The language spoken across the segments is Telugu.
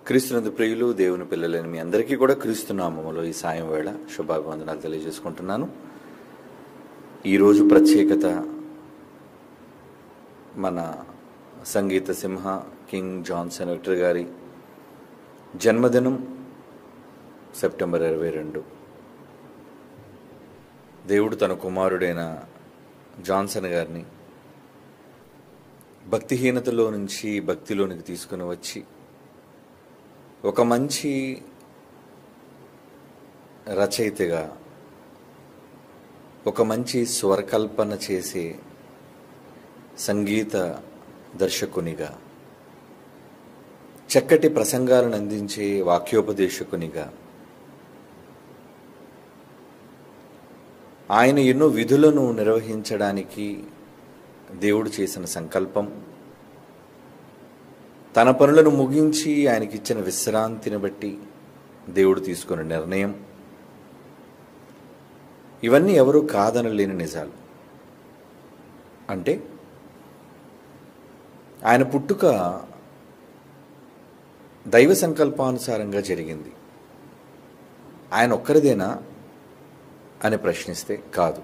క్రీస్తునందు ప్రియులు దేవుని పిల్లలైన మీ అందరికీ కూడా క్రీస్తు నామములో ఈ సాయం వేళ శుభాభివందనాలు తెలియజేసుకుంటున్నాను. ఈరోజు ప్రత్యేకత మన సంగీత సింహ కింగ్ జాన్సన్ విక్టర్ గారి జన్మదినం సెప్టెంబర్ 22. దేవుడు తన కుమారుడైన జాన్సన్ గారిని భక్తిహీనతలో నుంచి భక్తిలోనికి తీసుకుని వచ్చి ఒక మంచి రచయితగా, ఒక మంచి స్వరకల్పన చేసే సంగీత దర్శకునిగా, చక్కటి ప్రసంగాలను అందించే వాక్యోపదేశకునిగా, ఆయన ఎన్నో విధులను నిర్వహించడానికి దేవుడు చేసిన సంకల్పం, తన పనులను ముగించి ఆయనకిచ్చిన విశ్రాంతిని బట్టి దేవుడు తీసుకున్న నిర్ణయం, ఇవన్నీ ఎవరూ కాదనలేని నిజాలు. అంటే ఆయన పుట్టుక దైవ సంకల్పానుసారంగా జరిగింది. ఆయన ఒక్కరిదేనా అని ప్రశ్నిస్తే కాదు.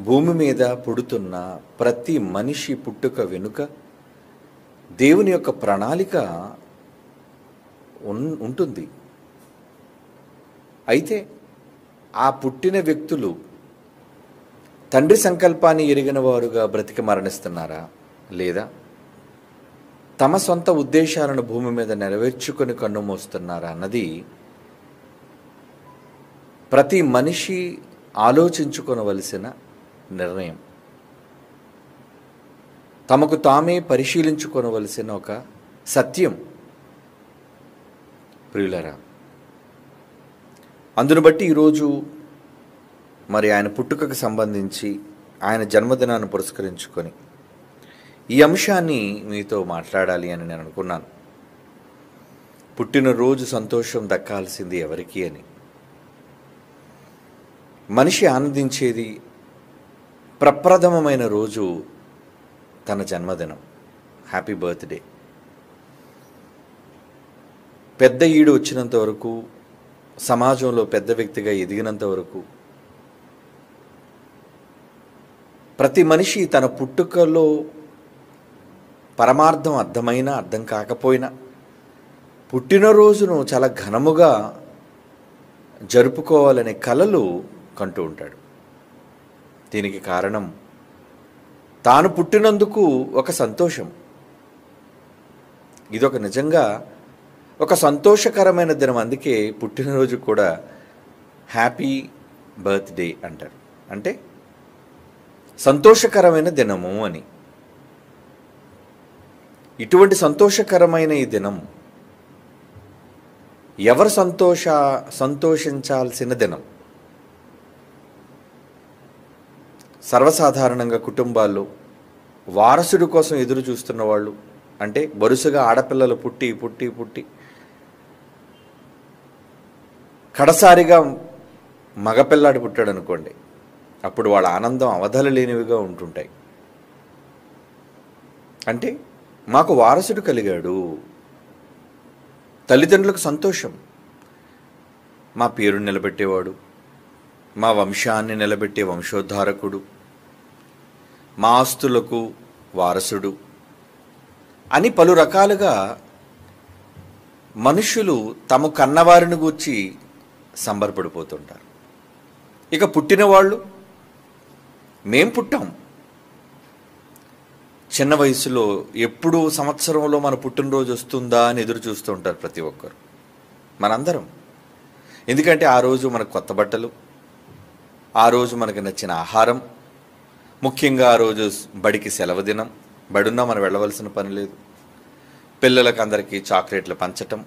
భూమి మీద పుడుతున్న ప్రతి మనిషి పుట్టుక వెనుక దేవుని యొక్క ప్రణాళిక ఉంటుంది. అయితే ఆ పుట్టిన వ్యక్తులు తండ్రి సంకల్పాన్ని ఎరిగిన వారుగా బ్రతికి మరణిస్తున్నారా, లేదా తమ సొంత ఉద్దేశాలను భూమి మీద నెరవేర్చుకొని కన్నుమూస్తున్నారా అన్నది ప్రతి మనిషి ఆలోచించుకొనవలసిన నిర్ణయం. తమకు తామే పరిశీలించుకొనవలసిన ఒక సత్యం ప్రియులరా. అందును బట్టి ఈరోజు మరి ఆయన పుట్టుకకు సంబంధించి ఆయన జన్మదినాన్ని పురస్కరించుకొని ఈ అంశాన్ని మీతో మాట్లాడాలి అని నేను అనుకున్నాను. పుట్టినరోజు సంతోషం దక్కాల్సింది ఎవరికి అని. మనిషి ఆనందించేది ప్రప్రథమమైన రోజు తన జన్మదినం, హ్యాపీ బర్త్డే. పెద్ద ఈడు వచ్చినంత వరకు, సమాజంలో పెద్ద వ్యక్తిగా ఎదిగినంత వరకు ప్రతి మనిషి తన పుట్టుకలో పరమార్థం అర్థమైనా అర్థం కాకపోయినా పుట్టినరోజును చాలా ఘనముగా జరుపుకోవాలనే కలలు కంటూ ఉంటాడు. దీనికి కారణం తాను పుట్టినందుకు ఒక సంతోషం. ఇదొక నిజంగా ఒక సంతోషకరమైన దినం. అందుకే పుట్టినరోజు కూడా హ్యాపీ బర్త్డే అంటారు. అంటే సంతోషకరమైన దినము అని. ఇటువంటి సంతోషకరమైన ఈ దినం ఎవరు సంతోషించాల్సిన దినం. సర్వసాధారణంగా కుటుంబాల్లో వారసుడి కోసం ఎదురు చూస్తున్న వాళ్ళు, అంటే వరుసగా ఆడపిల్లలు పుట్టి పుట్టి పుట్టి కడసారిగా మగపిల్లాడి పుట్టాడు అనుకోండి, అప్పుడు వాళ్ళ ఆనందం అవధులు లేనివిగా ఉంటుంటాయి. అంటే మాకు వారసుడు కలిగాడు, తల్లిదండ్రులకు సంతోషం, మా పేరు నిలబెట్టేవాడు, మా వంశాన్ని నిలబెట్టే వంశోద్ధారకుడు, మా ఆస్తులకు వారసుడు అని పలు రకాలుగా మనుషులు తమ కన్నవారిని గూర్చి సంబరపడిపోతుంటారు. ఇక పుట్టిన వాళ్ళు, మేం పుట్టాం. చిన్న వయసులో ఎప్పుడు సంవత్సరంలో మన పుట్టినరోజు వస్తుందా అని ఎదురు చూస్తూ ఉంటారు ప్రతి ఒక్కరు, మనందరం. ఎందుకంటే ఆ రోజు మనకు కొత్త బట్టలు, ఆ రోజు మనకు నచ్చిన ఆహారం, ముఖ్యంగా ఆ రోజు బడికి సెలవు దినం, బడున్నా మనం వెళ్ళవలసిన పని లేదు, పిల్లలకు అందరికీ చాక్లెట్లు పంచటం,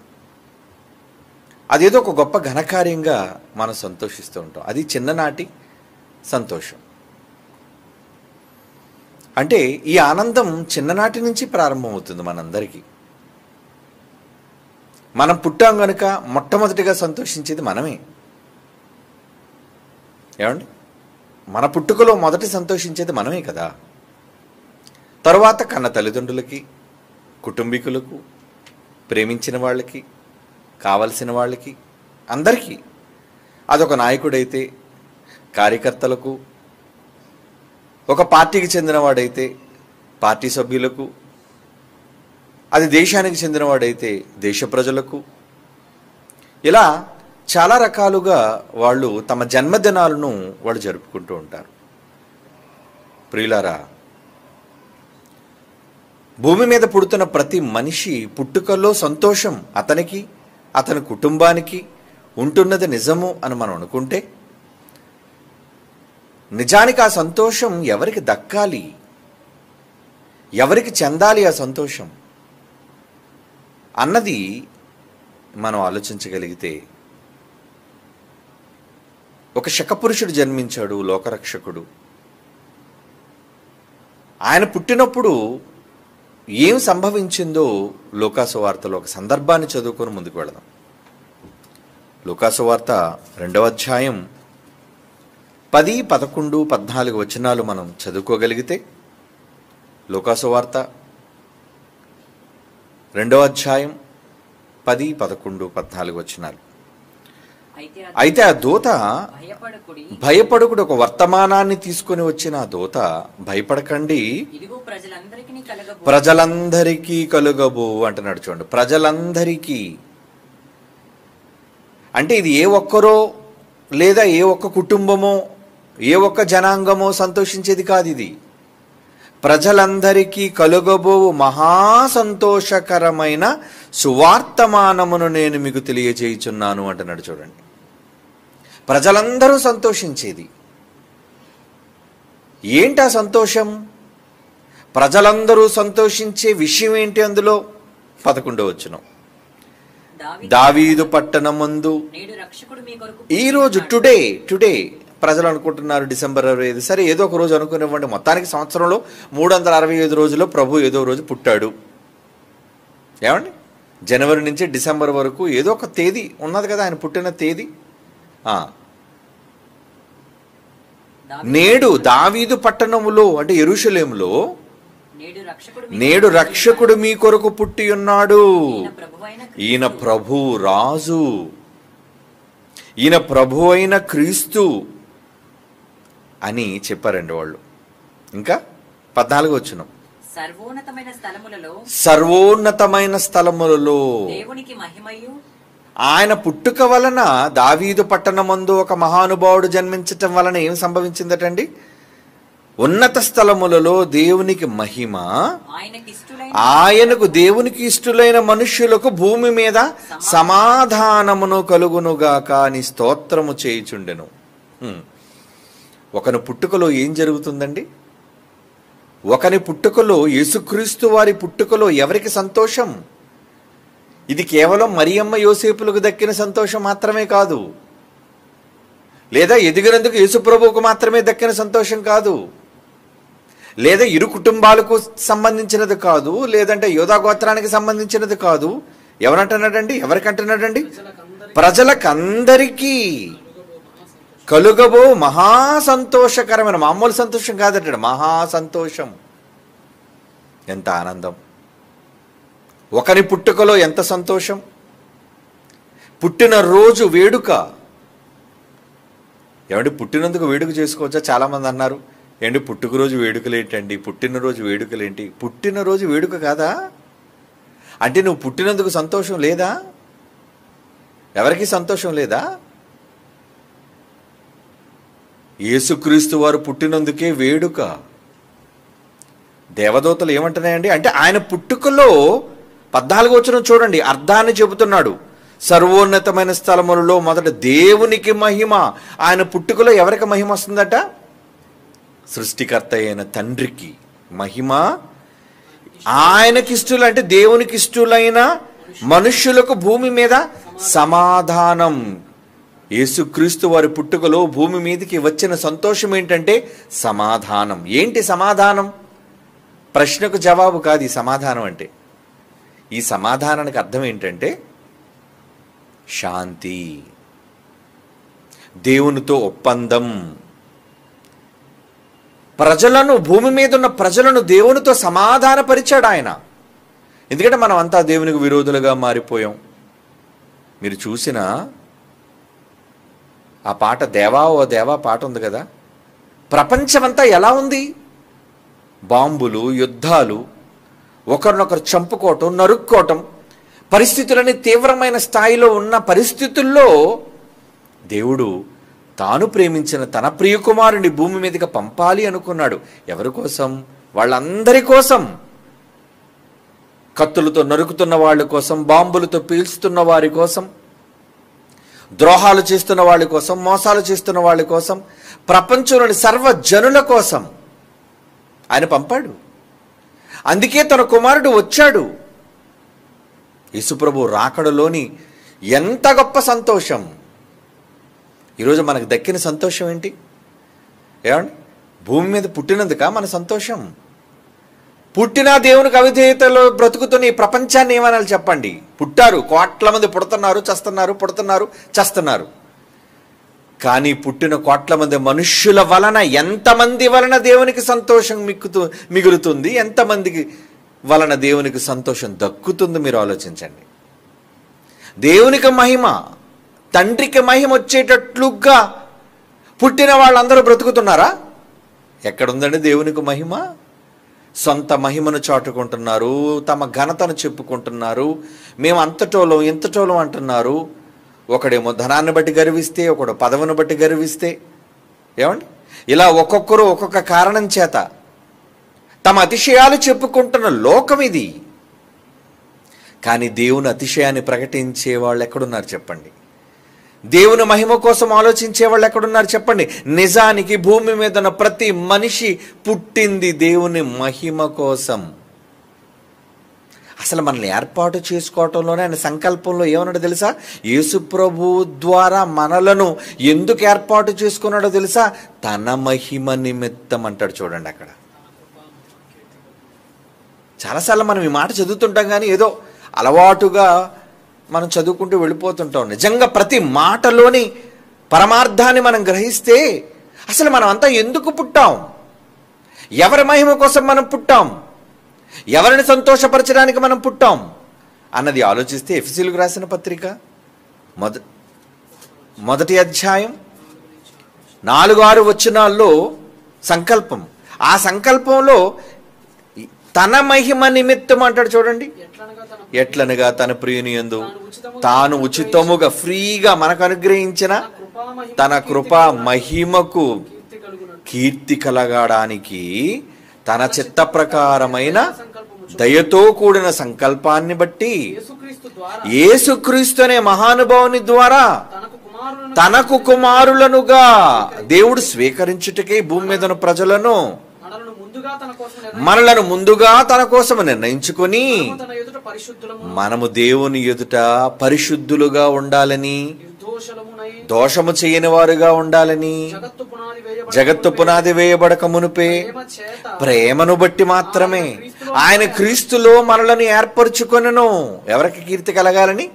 అదేదో ఒక గొప్ప ఘనకార్యంగా మనం సంతోషిస్తూ ఉంటాం. అది చిన్ననాటి సంతోషం. అంటే ఈ ఆనందం చిన్ననాటి నుంచి ప్రారంభమవుతుంది మనందరికీ. మనం పుట్టాం కనుక మొట్టమొదటిగా సంతోషించేది మనమే. ఏమండి, మన పుట్టుకలో మొదటి సంతోషించేది మనమే కదా. తరువాత కన్న తల్లిదండ్రులకి, కుటుంబీకులకు, ప్రేమించిన వాళ్ళకి, కావలసిన వాళ్ళకి, అందరికీ. అదొక నాయకుడైతే కార్యకర్తలకు, ఒక పార్టీకి చెందినవాడైతే పార్టీ సభ్యులకు, అది దేశానికి చెందినవాడైతే దేశ ప్రజలకు, ఇలా చాలా రకాలుగా వాళ్ళు తమ జన్మదినాలను వాళ్ళు జరుపుకుంటూ ఉంటారు. ప్రియులారా, భూమి మీద పుడుతున్న ప్రతి మనిషి పుట్టుకల్లో సంతోషం అతనికి, అతని కుటుంబానికి ఉంటున్నది నిజము అని మనం అనుకుంటే, నిజానికి ఆ సంతోషం ఎవరికి దక్కాలి, ఎవరికి చెందాలి ఆ సంతోషం అన్నది మనం ఆలోచించగలిగితే, ఒక శకపురుషుడు జన్మించాడు, లోకరక్షకుడు. ఆయన పుట్టినప్పుడు ఏం సంభవించిందో లూకాసు వార్తలో ఒక సందర్భాన్ని చదువుకొని ముందుకు వెళదాం. లూకాసు వార్త 2వ అధ్యాయం 10, 11, 14 వచనాలు మనం చదువుకోగలిగితే, లూకాసు వార్త 2వ అధ్యాయం 10, 11, 14 వచనాలు. అయితే ఆ దూత భయపడుకుడు, ఒక వర్తమానాన్ని తీసుకుని వచ్చిన ఆ దూత, భయపడకండి, ప్రజలందరికీ కలుగబో అంటున్నాడు. చూడండి, ప్రజలందరికీ అంటే ఇది ఏ ఒక్కరో లేదా ఏ ఒక్క కుటుంబమో ఏ ఒక్క జనాంగమో సంతోషించేది కాదు. ఇది ప్రజలందరికీ కలుగబో మహాసంతోషకరమైన సువార్తమానమును నేను మీకు తెలియజేయుచున్నాను అంటున్నాడు. చూడండి, ప్రజలందరూ సంతోషించేది ఏంటి? ఆ సంతోషం, ప్రజలందరూ సంతోషించే విషయం ఏంటి? అందులో 11వ వచనం, దావీదు పట్టణమందు ఈరోజు టుడే ప్రజలు అనుకుంటున్నారు డిసెంబర్ 25, సరే ఏదో ఒక రోజు అనుకునివ్వండి, మొత్తానికి సంవత్సరంలో 365 రోజుల్లో ప్రభు ఏదో రోజు పుట్టాడు. ఏమండి, జనవరి నుంచి డిసెంబర్ వరకు ఏదో ఒక తేదీ ఉన్నది కదా ఆయన పుట్టిన తేదీ. నేడు దావీదు పట్టణములో అంటే యెరూషలేములో నేడు రక్షకుడు మీ కొరకు పుట్టి ఉన్నాడు, ఈయన ప్రభు రాజు, ఈయన ప్రభు అయిన క్రీస్తు అని చెప్పారండి వాళ్ళు. ఇంకా 14వ వచనం, సర్వోన్నతమైన స్థలములలో దేవునికి మహిమయు, ఆయన పుట్టుక వలన దావీదు పట్టణమందు ఒక మహానుభావుడు జన్మించటం వలన ఏం సంభవించిందటండి? ఉన్నత స్థలములలో దేవునికి మహిమ, ఆయనకు దేవునికి ఇష్టులైన మనుష్యులకు భూమి మీద సమాధానమును కలుగునుగాక అని స్తోత్రము చేయుచుండెను. ఒకని పుట్టుకలో ఏం జరుగుతుందండి? ఒకని పుట్టుకలో, యేసుక్రీస్తు వారి పుట్టుకలో ఎవరికి సంతోషం? ఇది కేవలం మరియమ్మ యోసేపులకు దక్కిన సంతోషం మాత్రమే కాదు, లేదా ఎదిగినందుకు యేసుప్రభువుకు మాత్రమే దక్కిన సంతోషం కాదు, లేదా ఇరు కుటుంబాలకు సంబంధించినది కాదు, లేదంటే యోధా గోత్రానికి సంబంధించినది కాదు. ఎవరంటున్నాడండి? ఎవరికంటున్నాడండి? ప్రజలకందరికీ కలుగబో మహాసంతోషకరమైన, మామూలు సంతోషం కాదంటాడు, మహాసంతోషం. ఎంత ఆనందం! ఒకని పుట్టుకలో ఎంత సంతోషం! పుట్టినరోజు వేడుక. ఏమండి, పుట్టినందుకు వేడుక చేసుకోవచ్చా? చాలామంది అన్నారు, ఏంటి పుట్టుకరోజు వేడుకలేంటండి, పుట్టినరోజు వేడుకలేంటి? పుట్టినరోజు వేడుక కాదా? అంటే నువ్వు పుట్టినందుకు సంతోషం లేదా? ఎవరికి సంతోషం లేదా? యేసుక్రీస్తు వారు పుట్టినందుకే వేడుక. దేవదూతలు ఏమంటున్నాయండి అంటే, ఆయన పుట్టుకలో 14వ వచనం చూడండి, అర్థాన్ని చెబుతున్నాడు. సర్వోన్నతమైన స్థలములలో మొదట దేవునికి మహిమ. ఆయన పుట్టుకలో ఎవరికి మహిమ వస్తుందట? సృష్టికర్త అయిన తండ్రికి మహిమ, ఆయనకి ఇష్టలు అంటే దేవునికి ఇష్టలైన మనుష్యులకు భూమి మీద సమాధానం. యేసుక్రీస్తు వారి పుట్టుకలో భూమి మీదకి వచ్చిన సంతోషం ఏంటంటే సమాధానం. ఏంటి సమాధానం? ప్రశ్నకు జవాబు కాదు ఈ సమాధానం అంటే. ఈ సమాధానానికి అర్థం ఏంటంటే శాంతి, దేవునితో ఒప్పందం. ప్రజలను, భూమి మీద ఉన్న ప్రజలను దేవునితో సమాధానపరిచాడు ఆయన. ఎందుకంటే మనం అంతా దేవునికి విరోధులుగా మారిపోయాం. మీరు చూసిన ఆ పాట దేవా ఓ దేవా పాట ఉంది కదా, ప్రపంచమంతా ఎలా ఉంది? బాంబులు, యుద్ధాలు, ఒకరినొకరు చంపుకోవటం, నరుక్కోవటం, పరిస్థితులని తీవ్రమైన స్థాయిలో ఉన్న పరిస్థితుల్లో దేవుడు తాను ప్రేమించిన తన ప్రియకుమారుని భూమి మీదకి పంపాలి అనుకున్నాడు. ఎవరి కోసం? వాళ్ళందరి కోసం. కత్తులతో నరుకుతున్న వాళ్ళ కోసం, బాంబులతో పీల్చుతున్న వారి కోసం, ద్రోహాలు చేస్తున్న వాళ్ళ కోసం, మోసాలు చేస్తున్న వాళ్ళ కోసం, ప్రపంచంలోని సర్వజనుల కోసం ఆయన పంపాడు. అందుకే తన కుమారుడు వచ్చాడు. యేసుప్రభు రాకడలోని ఎంత గొప్ప సంతోషం! ఈరోజు మనకు దక్కిన సంతోషం ఏంటి? ఏమండి? భూమి మీద పుట్టినందుక మన సంతోషం? పుట్టిన దేవునికి అవిధేయతలో బ్రతుకుతున్న ఈ ప్రపంచాన్ని ఏమనాలి చెప్పండి? పుట్టారు, కోట్ల మంది పుడుతున్నారు, చస్తున్నారు. కానీ పుట్టిన కోట్ల మంది మనుష్యుల వలన ఎంతమంది వలన దేవునికి సంతోషం మిగులుతుంది, ఎంతమందికి వలన దేవునికి సంతోషం దక్కుతుంది? మీరు ఆలోచించండి. దేవునికి మహిమ, తండ్రికి మహిమ వచ్చేటట్లుగా పుట్టిన వాళ్ళందరూ బ్రతుకుతున్నారా? ఎక్కడుందండి దేవునికి మహిమ? సొంత మహిమను చాటుకుంటున్నారు, తమ ఘనతను చెప్పుకుంటున్నారు. మేము అంతటోళం ఇంతటోళం అంటున్నారు. ఒకడేమో ధనాన్ని బట్టి గర్విస్తే, ఒకడు పదవిని బట్టి గర్విస్తే, ఏమండి ఇలా ఒక్కొక్కరు ఒక్కొక్క కారణం చేత తమ అతిశయాలు చెప్పుకుంటున్న లోకం ఇది. కానీ దేవుని అతిశయాన్ని ప్రకటించే వాళ్ళు ఎక్కడున్నారు చెప్పండి? దేవుని మహిమ కోసం ఆలోచించే వాళ్ళు ఎక్కడున్నారు చెప్పండి? నిజానికి భూమి మీద ఉన్న ప్రతి మనిషి పుట్టింది దేవుని మహిమ కోసం. అసలు మనల్ని ఏర్పాటు చేసుకోవటంలోనే ఆయన సంకల్పంలో ఏమన్నాడో తెలుసా? యేసుప్రభు ద్వారా మనలను ఎందుకు ఏర్పాటు చేసుకున్నాడో తెలుసా? తన మహిమ నిమిత్తం అంటాడు. చూడండి అక్కడ. చాలాసార్లు మనం ఈ మాట చదువుతుంటాం, కానీ ఏదో అలవాటుగా మనం చదువుకుంటూ వెళ్ళిపోతుంటాం. నిజంగా ప్రతి మాటలోని పరమార్థాన్ని మనం గ్రహిస్తే అసలు మనం అంతా ఎందుకు పుట్టాం, ఎవరి మహిమ కోసం మనం పుట్టాం, ఎవరిని సంతోషపరచడానికి మనం పుట్టాం అన్నది ఆలోచిస్తే ఎఫెసీయులకు రాసిన పత్రిక మొదటి అధ్యాయం 4-6 వచనాల్లో సంకల్పం. ఆ సంకల్పంలో తన మహిమ నిమిత్తం అంటాడు. చూడండి, ఎట్లనగా తన ప్రియుని యందు తాను ఉచితముగా ఫ్రీగా మనకు అనుగ్రహించిన తన కృపా మహిమకు కీర్తి కలగడానికి తన చిత్త ప్రకారమైన దయతో కూడిన సంకల్పాన్ని బట్టి యేసుక్రీస్తు అనే మహానుభావుని ద్వారా తనకు కుమారులనుగా దేవుడు స్వీకరించుటకే భూమి మీద ప్రజలను మనలను ముందుగా తన కోసం నిర్ణయించుకొని మనము దేవుని ఎదుట పరిశుద్ధులుగా ఉండాలని, దోషము చేయని వారుగా ఉండాలని, జగత్తు పునాది వేయబడక మునుపే ప్రేమను బట్టి మాత్రమే ఆయన క్రీస్తులో మనలను ఏర్పరచుకొనెను. ఎవరికి కీర్తి కలగాలని?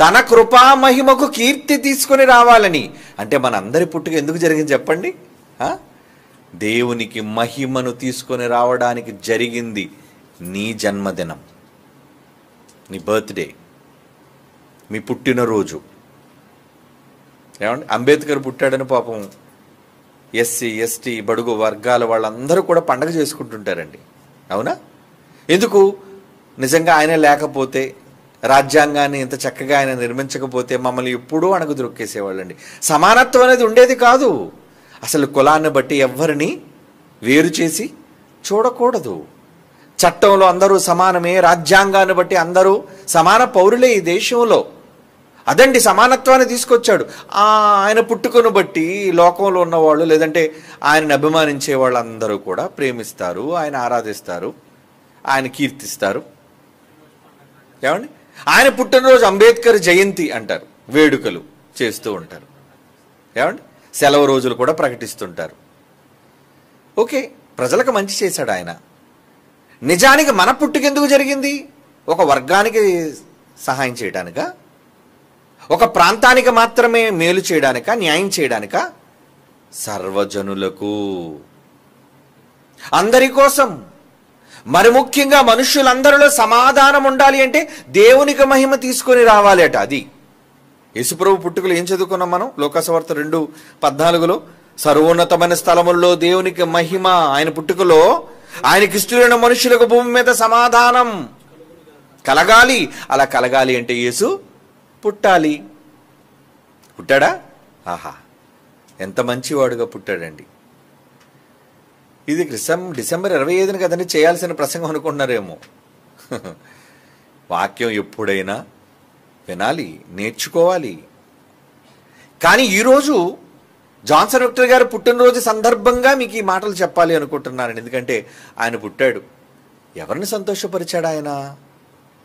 తన కృపా మహిమకు కీర్తి తీసుకొని రావాలని. అంటే మనందరి పుట్టుక ఎందుకు జరిగింది చెప్పండి? దేవునికి మహిమను తీసుకొని రావడానికి జరిగింది. నీ జన్మదినం, నీ బర్త్డే, మీ పుట్టినరోజు. ఏమండి? అంబేద్కర్ పుట్టాడని పాపం ఎస్సీ ఎస్టీ బడుగు వర్గాల వాళ్ళందరూ కూడా పండగ చేసుకుంటుంటారండి. అవునా? ఎందుకు? నిజంగా ఆయన లేకపోతే, రాజ్యాంగాన్ని ఇంత చక్కగా ఆయన నిర్మించకపోతే మమ్మల్ని ఎప్పుడూ అణగదొక్కేసేవాళ్ళండి. సమానత్వం అనేది ఉండేది కాదు. అసలు కులాన్ని బట్టి ఎవ్వరిని వేరు చేసి చూడకూడదు. చట్టంలో అందరూ సమానమే, రాజ్యాంగాన్ని బట్టి అందరూ సమాన పౌరులే ఈ దేశంలో. అదండి సమానత్వాన్ని తీసుకొచ్చాడు. ఆయన పుట్టుకను బట్టి లోకంలో ఉన్నవాళ్ళు, లేదంటే ఆయనని అభిమానించే వాళ్ళందరూ కూడా ప్రేమిస్తారు, ఆయన ఆరాధిస్తారు, ఆయన కీర్తిస్తారు. ఏమండి? ఆయన పుట్టినరోజు అంబేద్కర్ జయంతి అంటారు, వేడుకలు చేస్తూ ఉంటారు. ఏమండి? సెలవు రోజులు కూడా ప్రకటిస్తుంటారు. ఓకే, ప్రజలకు మంచి చేశాడు ఆయన. నిజానికి మన పుట్టుక ఎందుకు జరిగింది? ఒక వర్గానికి సహాయం చేయడానిక? ఒక ప్రాంతానికి మాత్రమే మేలు చేయడానిక? న్యాయం చేయడానిక? సర్వజనులకు, అందరి కోసం. మరి ముఖ్యంగా మనుష్యులందరిలో సమాధానం ఉండాలి అంటే దేవునికి మహిమ తీసుకొని రావాలి అట. అది యేసుప్రభు పుట్టుకలు ఏం చదువుకున్నాం మనం? లోకాసువార్త 2:14 సర్వోన్నతమైన స్థలముల్లో దేవునికి మహిమ. ఆయన పుట్టుకలో ఆయనకిష్టులైన మనుషులకు భూమి మీద సమాధానం కలగాలి. అలా కలగాలి అంటే యేసు పుట్టాలి. పుట్టాడా? ఆహా, ఎంత మంచివాడుగా పుట్టాడండి. ఇది డిసెంబర్ 25 కదండి చేయాల్సిన ప్రసంగం అనుకుంటున్నారేమో. వాక్యం ఎప్పుడైనా వినాలి, నేర్చుకోవాలి. కానీ ఈరోజు జాన్సన్ విక్టర్ గారు పుట్టినరోజు సందర్భంగా మీకు ఈ మాటలు చెప్పాలి అనుకుంటున్నాను. ఎందుకంటే ఆయన పుట్టాడు. ఎవరిని సంతోషపరిచాడు ఆయన?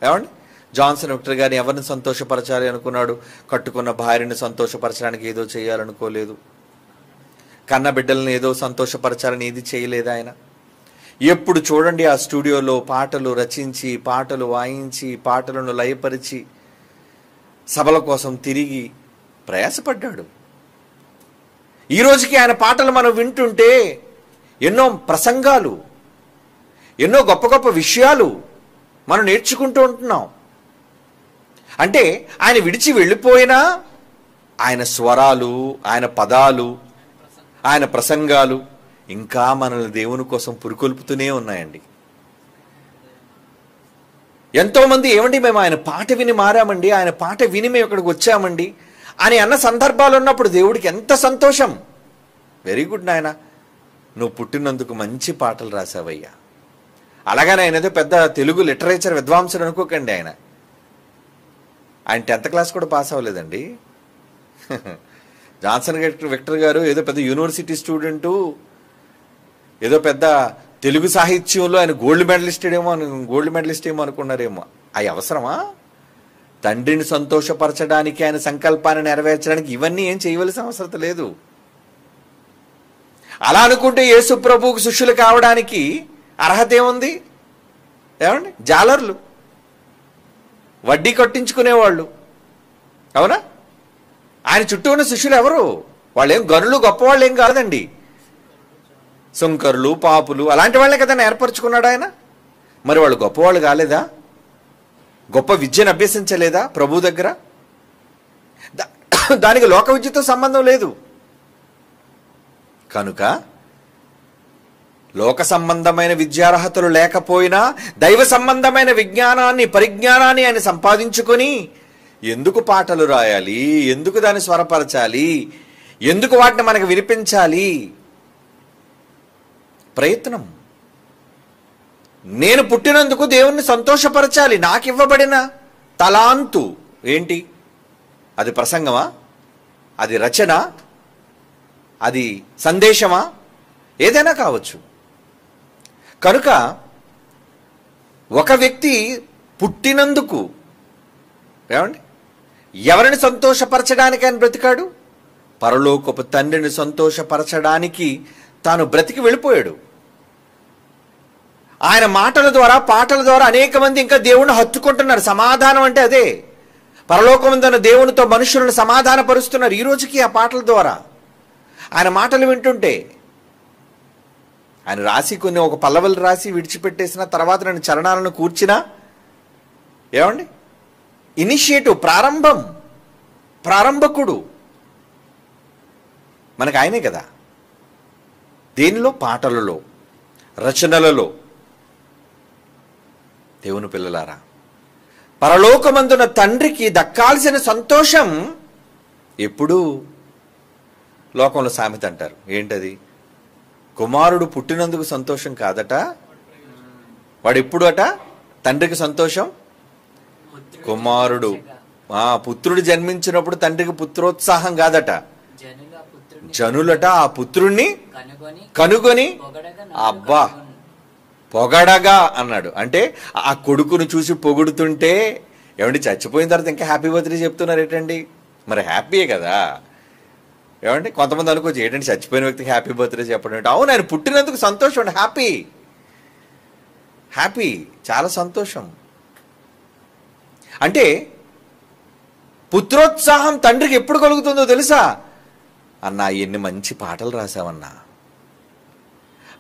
ఏమండి, జాన్సన్ విక్టర్ గారిని ఎవరిని సంతోషపరచాలి అనుకున్నాడు? కట్టుకున్న భార్యని సంతోషపరచడానికి ఏదో చేయాలనుకోలేదు. కన్న బిడ్డలను ఏదో సంతోషపరచాలని ఏది చేయలేదు ఆయన. ఎప్పుడు చూడండి ఆ స్టూడియోలో పాటలు రచించి, పాటలు వాయించి, పాటలను లయపరిచి సభల కోసం తిరిగి ప్రయాసపడ్డాడు. ఈ రోజుకి ఆయన పాటలు మనం వింటుంటే ఎన్నో ప్రసంగాలు, ఎన్నో గొప్ప గొప్ప విషయాలు మనం నేర్చుకుంటూ ఉంటున్నాం. అంటే ఆయన విడిచి వెళ్ళిపోయినా ఆయన స్వరాలు, ఆయన పదాలు, ఆయన ప్రసంగాలు ఇంకా మనల్ని దేవుని కోసం పురికొల్పుతూనే ఉన్నాయండి. ఎంతోమంది ఏమండి మేము ఆయన పాట విని మారామండి, ఆయన పాట విని మేము ఇక్కడికి వచ్చామండి అని అన్న సందర్భాలు ఉన్నప్పుడు దేవుడికి ఎంత సంతోషం. వెరీ గుడ్ నాయన, నువ్వు పుట్టినందుకు మంచి పాటలు రాసావయ్యా. అలాగని ఆయన ఏదో పెద్ద తెలుగు లిటరేచర్ విద్వాంసుడు అనుకోకండి. ఆయన 10th క్లాస్ కూడా పాస్ అవ్వలేదండి. జాన్సన్ విక్టర్ గారు ఏదో పెద్ద యూనివర్సిటీ స్టూడెంటు, ఏదో పెద్ద తెలుగు సాహిత్యంలో ఆయన గోల్డ్ మెడలిస్ట్ ఏమో అనుకున్నారేమో. అవి అవసరమా? తండ్రిని సంతోషపరచడానికి, ఆయన సంకల్పాన్ని నెరవేర్చడానికి ఇవన్నీ ఏం చేయవలసిన అవసరం లేదు. అలా అనుకుంటే యేసు ప్రభువుకు శిష్యులు కావడానికి అర్హత ఏముంది? ఏమండి, జాలర్లు, వడ్డీ కట్టించుకునేవాళ్ళు, అవునా? ఆయన చుట్టూ ఉన్న శిష్యులు ఎవరు? వాళ్ళేం గనులు గొప్పవాళ్ళు ఏం కాదండి. సుంకరులు, పాపులు, అలాంటి వాళ్ళే కదా ఏర్పరచుకున్నాడు ఆయన. మరి వాళ్ళు గొప్పవాళ్ళు కాలేదా? గొప్ప విద్యను అభ్యసించలేదా ప్రభు దగ్గర? దానికి లోక విద్యతో సంబంధం లేదు. కనుక లోక సంబంధమైన విద్యార్హతలు లేకపోయినా దైవ సంబంధమైన పరిజ్ఞానాన్ని ఆయన సంపాదించుకొని ఎందుకు పాటలు రాయాలి, ఎందుకు దాన్ని స్వరపరచాలి, ఎందుకు వాటిని మనకు వినిపించాలి? ప్రయత్నం. నేను పుట్టినందుకు దేవుణ్ణి సంతోషపరచాలి. నాకు ఇవ్వబడిన తలాంతు ఏంటి? అది ప్రసంగమా? అది రచన? అది సందేశమా? ఏదైనా కావచ్చు. కనుక ఒక వ్యక్తి పుట్టినందుకు ఏమండి ఎవరిని సంతోషపరచడానికి ఆయన బ్రతికాడు? పరలోకపు తండ్రిని సంతోషపరచడానికి తాను బ్రతికి వెళ్ళిపోయాడు. ఆయన మాటల ద్వారా, పాటల ద్వారా అనేక మంది ఇంకా దేవుణ్ణి హత్తుకుంటున్నారు. సమాధానం అంటే అదే. పరలోకముందున్న దేవునితో మనుషులను సమాధానపరుస్తున్నారు ఈ రోజుకి ఆ పాటల ద్వారా. ఆయన మాటలు వింటుంటే ఆయన రాసి ఒక పల్లవులు రాసి విడిచిపెట్టేసిన తర్వాత నన్ను చరణాలను కూర్చినా ఏమండి, ఇనిషియేటివ్, ప్రారంభకుడు మనకు ఆయనే కదా. దేనిలో? పాటలలో, రచనలలో. దేవుని పిల్లలారా, పరలోకమందున తండ్రికి దక్కాల్సిన సంతోషం ఎప్పుడు? లోకంలో సామెత అంటారు, ఏంటది? కుమారుడు పుట్టినందుకు సంతోషం కాదట, వాడు ఎప్పుడు అట తండ్రికి సంతోషం. కుమారుడు పుత్రుడు జన్మించినప్పుడు తండ్రికి పుత్రోత్సాహం కాదట, జనులట ఆ పుత్రుణ్ణి కనుగొని అబ్బా పొగడగా అన్నాడు. అంటే ఆ కొడుకును చూసి పొగుడుతుంటే ఏమండి, చచ్చిపోయిన తర్వాత ఇంకా హ్యాపీ బర్త్డే చెప్తున్నారు ఏంటండి? మరి హ్యాపీయే కదా. ఏమండి, కొంతమంది అనుకోవచ్చు ఏంటంటే చచ్చిపోయిన వ్యక్తికి హ్యాపీ బర్త్డే చెప్పడం అంటే. అవును, ఆయన పుట్టినందుకు సంతోషం అండి, హ్యాపీ, చాలా సంతోషం. అంటే పుత్రోత్సాహం తండ్రికి ఎప్పుడు కలుగుతుందో తెలుసా? అన్నా ఎన్ని మంచి పాటలు రాసావన్నా,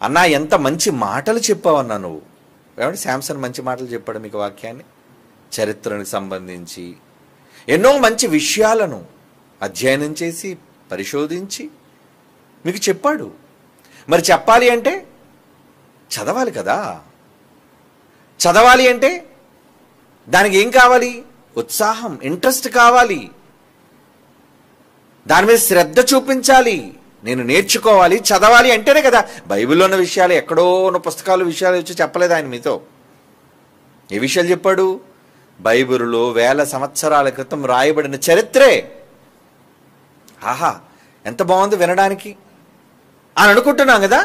అన్నా ఎంత మంచి మాటలు చెప్పావన్నా నువ్వు, ఏమంటే శాంసన్ మంచి మాటలు చెప్పాడు మీకు వాక్యాన్ని, చరిత్రకు సంబంధించి ఎన్నో మంచి విషయాలను అధ్యయనం చేసి పరిశోధించి మీకు చెప్పాడు. మరి చెప్పాలి అంటే చదవాలి కదా. చదవాలి అంటే దానికి ఏం కావాలి? ఉత్సాహం, ఇంట్రెస్ట్ కావాలి. దాని మీద శ్రద్ధ చూపించాలి. నేను నేర్చుకోవాలి, చదవాలి అంటేనే కదా. బైబిల్లో ఉన్న విషయాలు ఎక్కడో ఉన్న పుస్తకాలు విషయాలు వచ్చి చెప్పలేదు ఆయన మీతో. ఏ విషయాలు చెప్పాడు? బైబిల్లో 1000 సంవత్సరాల క్రితం రాయబడిన చరిత్రే. ఆహా, ఎంత బాగుంది వినడానికి అని అనుకుంటున్నాం కదా.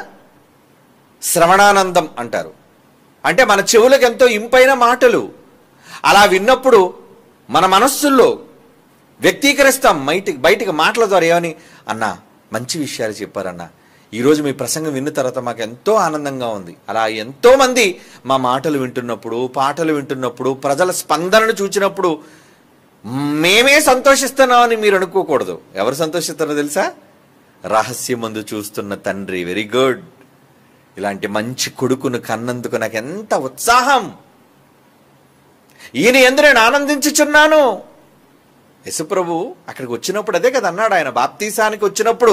శ్రవణానందం అంటారు. అంటే మన చెవులకు ఎంతో ఇంపైన మాటలు. అలా విన్నప్పుడు మన మనస్సుల్లో వ్యక్తీకరిస్తాం. బయటికి మాటల ద్వారా ఏమని, అన్నా మంచి విషయాలు చెప్పారన్నా, ఈరోజు మీ ప్రసంగం విన్న తర్వాత మాకు ఎంతో ఆనందంగా ఉంది. అలా ఎంతోమంది మా మాటలు వింటున్నప్పుడు, పాటలు వింటున్నప్పుడు, ప్రజల స్పందనను చూచినప్పుడు మేమే సంతోషిస్తున్నామని మీరు అనుకోకూడదు. ఎవరు సంతోషిస్తున్నారో తెలుసా? రహస్యమందు చూస్తున్న తండ్రి. Very good. ఇలాంటి మంచి కొడుకును కన్నందుకు నాకు ఎంత ఉత్సాహం. ఈయన యందు నేను ఆనందించుచున్నాను. యేసుప్రభు అక్కడికి వచ్చినప్పుడు అదే కదా అన్నాడు. ఆయన బాప్తీసానికి వచ్చినప్పుడు,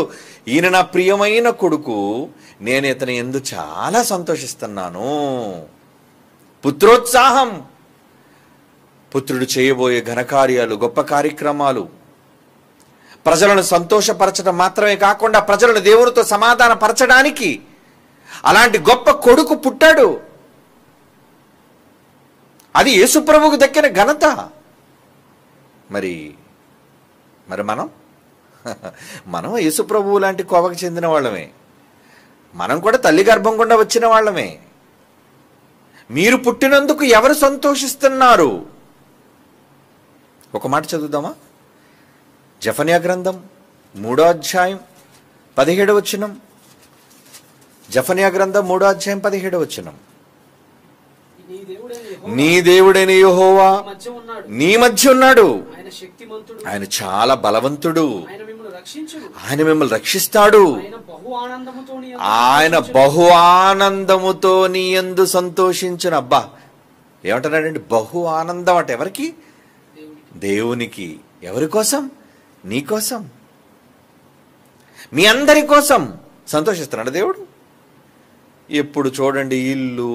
ఈయన నా ప్రియమైన కొడుకు, నేను ఇతని యందు చాలా సంతోషిస్తున్నాను. పుత్రోత్సాహం. పుత్రుడు చేయబోయే ఘనకార్యాలు, గొప్ప కార్యక్రమాలు, ప్రజలను సంతోషపరచడం మాత్రమే కాకుండా ప్రజలను దేవునితో సమాధాన పరచడానికి అలాంటి గొప్ప కొడుకు పుట్టాడు. అది యేసుప్రభుకు దక్కిన ఘనత. మరి మనం యేసుప్రభువు లాంటి కోవకు చెందిన వాళ్ళమే. మనం కూడా తల్లి గర్భం గుండా వచ్చిన వాళ్ళమే. మీరు పుట్టినందుకు ఎవరు సంతోషిస్తున్నారు? ఒక మాట చదువుదామా? జెఫన్యా గ్రంథం 3వ అధ్యాయం 17వ వచనం. జెఫన్యా గ్రంథం 3వ అధ్యాయం 17వ వచనం. నీ దేవుడైన యెహోవా నీ మధ్య ఉన్నాడు. ఆయన చాలా బలవంతుడు. ఆయన మిమ్మల్ని రక్షిస్తాడు. ఆయన బహు ఆనందముతో నీ యందు సంతోషించును. అబ్బా, ఏమంటున్నాడండి? బహు ఆనందం అంటే ఎవరికి? దేవునికి. ఎవరి కోసం? నీ కోసం, మీ అందరి కోసం సంతోషిస్తున్నాడు దేవుడు. ఎప్పుడు చూడండి ఇల్లు,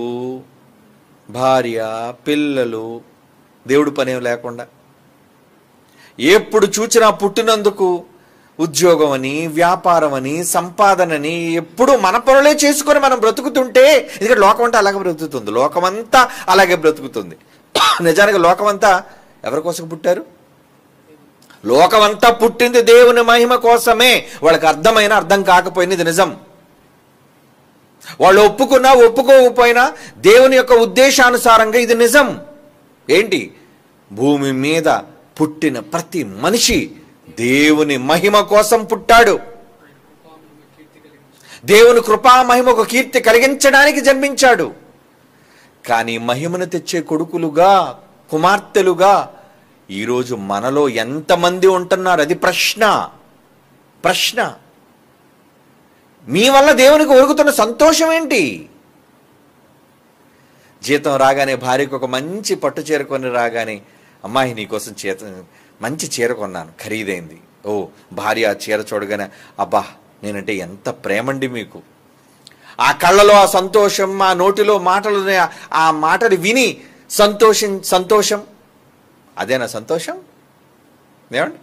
భార్య, పిల్లలు, దేవుడు పనేం లేకుండా, ఎప్పుడు చూచినా పుట్టినందుకు ఉద్యోగం అని, వ్యాపారం అని, సంపాదనని ఎప్పుడు మన పనులే చేసుకొని మనం బ్రతుకుతుంటే, ఎందుకంటే లోకం అంతా అలాగే బ్రతుకుతుంది. లోకమంతా అలాగే బ్రతుకుతుంది. నిజానికి లోకమంతా ఎవరి కోసం పుట్టారు? లోకమంతా పుట్టింది దేవుని మహిమ కోసమే. వాళ్ళకి అర్థమైనా అర్థం కాకపోయినా ఇది నిజం. వాళ్ళు ఒప్పుకున్నా ఒప్పుకోకపోయినా దేవుని యొక్క ఉద్దేశానుసారంగా ఇది నిజం. ఏంటి? భూమి మీద పుట్టిన ప్రతి మనిషి దేవుని మహిమ కోసం పుట్టాడు. దేవుని కృపా మహిమకు కీర్తి కలిగించడానికి జన్మించాడు. కానీ మహిమను తెచ్చే కొడుకులుగా, కుమార్తెలుగా ఈరోజు మనలో ఎంతమంది ఉంటున్నారు? అది ప్రశ్న. మీ వల్ల దేవునికి ఒరుగుతున్న సంతోషం ఏంటి? జీతం రాగానే భార్యకు ఒక మంచి పట్టు చీర కొని రాగానే, అమ్మాయి నీకోసం మంచి చీర కొన్నాను, ఖరీదైంది. ఓ భార్య ఆ చీర చూడగానే, అబ్బా నేనంటే ఎంత ప్రేమండి మీకు. ఆ కళ్ళలో ఆ సంతోషం, ఆ నోటిలో మాటలు, ఆ మాటలు విని సంతోషం. అదేనా సంతోషం? ఏమండి?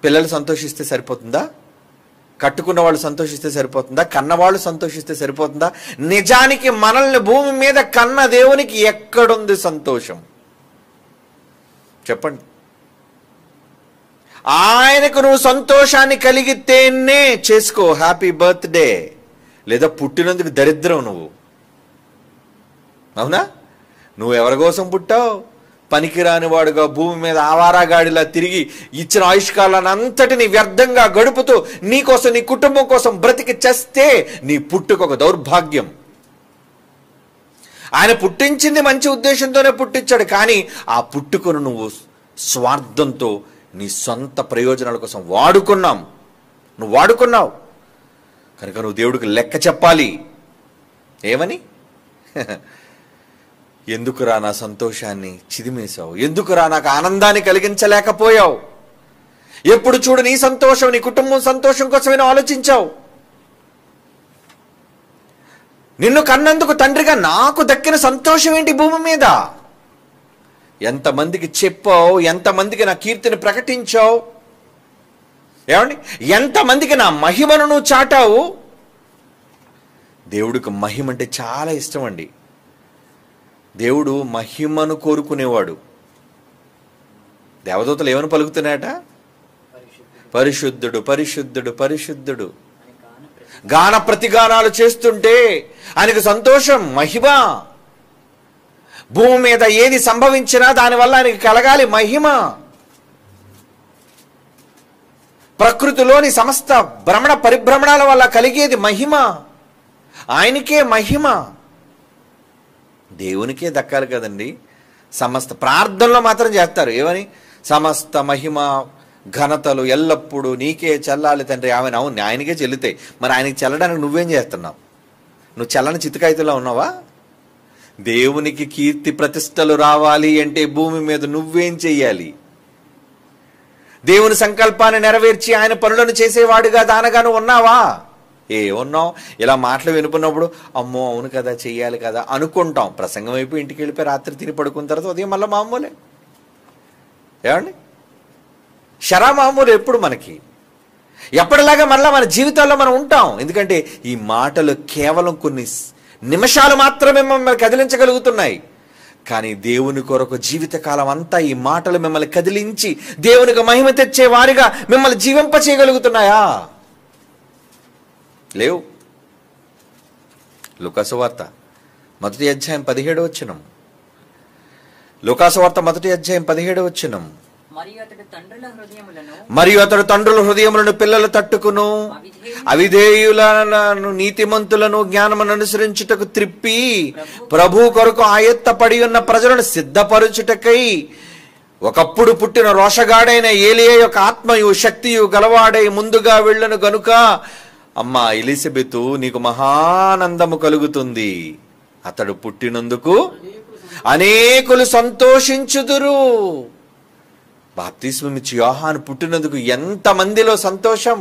పిల్లలు సంతోషిస్తే సరిపోతుందా? కట్టుకున్న వాళ్ళు సంతోషిస్తే సరిపోతుందా? కన్నవాళ్ళు సంతోషిస్తే సరిపోతుందా? నిజానికి మనల్ని భూమి మీద కన్న దేవునికి ఎక్కడుంది సంతోషం? చెప్పండి. ఆయనకు నువ్వు సంతోషాన్ని కలిగితేనే చేసుకో హ్యాపీ బర్త్డే. లేదా పుట్టినందుకు దరిద్రం నువ్వు. అవునా? నువ్వు ఎవరి కోసం పుట్టావు? పనికిరాని వాడుగా భూమి మీద ఆవారాగాడిలా తిరిగి ఇచ్చిన ఆయుష్కాలాన్ని అంతటిని వ్యర్థంగా గడుపుతూ నీకోసం, నీ కుటుంబం కోసం బ్రతికి చేస్తే నీ పుట్టుక ఒక దౌర్భాగ్యం. ఆయన పుట్టించింది మంచి ఉద్దేశంతోనే పుట్టించాడు. కానీ ఆ పుట్టుకను నువ్వు స్వార్థంతో నీ సొంత ప్రయోజనాల కోసం నువ్వు వాడుకున్నావు కనుక నువ్వు దేవుడికి లెక్క చెప్పాలి. ఏమని? ఎందుకురా నా సంతోషాన్ని చిదిమేశావు? ఎందుకురా నాకు ఆనందాన్ని కలిగించలేకపోయావు? ఎప్పుడు చూడు నీ సంతోషం, నీ కుటుంబం సంతోషం కోసమే ఆలోచించావు. నిన్ను కన్నందుకు తండ్రిగా నాకు దక్కిన సంతోషం ఏంటి భూమి మీద? ఎంతమందికి చెప్పావు? ఎంతమందికి నా కీర్తిని ప్రకటించావు? ఏమండి, ఎంతమందికి నా మహిమను నువ్వు చాటావు? దేవుడికి మహిమ అంటే చాలా ఇష్టం అండి. దేవుడు మహిమను కోరుకునేవాడు. దేవదూతలు ఏమని పలుకుతున్నాయట? పరిశుద్ధుడు, పరిశుద్ధుడు, పరిశుద్ధుడు. గాన ప్రతిగానాలు చేస్తుంటే ఆయనకు సంతోషం, మహిమ. భూమి మీద ఏది సంభవించినా దానివల్ల ఆయనకి కలగాలి మహిమ. ప్రకృతిలోని సమస్త భ్రమణ పరిభ్రమణాల వల్ల కలిగేది మహిమ. ఆయనకే మహిమ, దేవునికే దక్కాలి కదండి. సమస్త ప్రార్థనలో మాత్రం చేస్తారు ఏమని? సమస్త మహిమ ఘనతలు ఎల్లప్పుడూ నీకే చెల్లాలి తండ్రి. ఆమె అవును, ఆయనకే చెల్లుతాయి. మరి ఆయనకి చెల్లడానికి నువ్వేం చేస్తున్నావు? నువ్వు చల్లని చిత్తకాయతలో ఉన్నావా? దేవునికి కీర్తి ప్రతిష్టలు రావాలి అంటే భూమి మీద నువ్వేం చెయ్యాలి? దేవుని సంకల్పాన్ని నెరవేర్చి ఆయన పనులను చేసేవాడుగా దానగాను ఉన్నావా? ఉన్నావు. ఇలా మాటలు వినుకున్నప్పుడు అమ్మో అవును కదా, చెయ్యాలి కదా అనుకుంటాం. ప్రసంగం అయిపోయి ఇంటికి వెళ్ళిపోయి రాత్రి తిని పడుకున్న తర్వాత ఉదయం మళ్ళీ మామూలే. ఏమండి, శరా మామూలు ఎప్పుడు మనకి. ఎప్పటిలాగా మళ్ళీ మన జీవితాల్లో మనం ఉంటాం. ఎందుకంటే ఈ మాటలు కేవలం కొన్ని నిమిషాలు మాత్రమే మిమ్మల్ని కదిలించగలుగుతున్నాయి. కానీ దేవుని కొరకు జీవితకాలం అంతా ఈ మాటలు మిమ్మల్ని కదిలించి దేవునికి మహిమ తెచ్చే వారిగా మిమ్మల్ని జీవింప చేయగలుగుతున్నాయా? లేవు. లూకాసు వార్త 1వ అధ్యాయం 17వ వచనం. లూకాసు వార్త 1వ అధ్యాయం 17వ వచనం. మరియు అతడు తండ్రుల హృదయములను పిల్లలు తట్టుకును, అవిధేయులను నీతిమంతులను జ్ఞానమును అనుసరించుటకు త్రిప్పి ప్రభు కొరకు ఆయత్తపడి ఉన్న ప్రజలను సిద్ధపరుచుటకై ఒకప్పుడు పుట్టిన రోషగాడైన ఏలియా యొక్క ఆత్మయు శక్తియు గలవాడై ముందుగా వెళ్ళను గనుక అమ్మా ఎలిజబెతు నీకు మహానందము కలుగుతుంది. అతడు పుట్టినందుకు అనేకులు సంతోషించుదురు. బాప్తిస్మం ఇచ్చి యోహాను పుట్టినందుకు ఎంతమందిలో సంతోషం.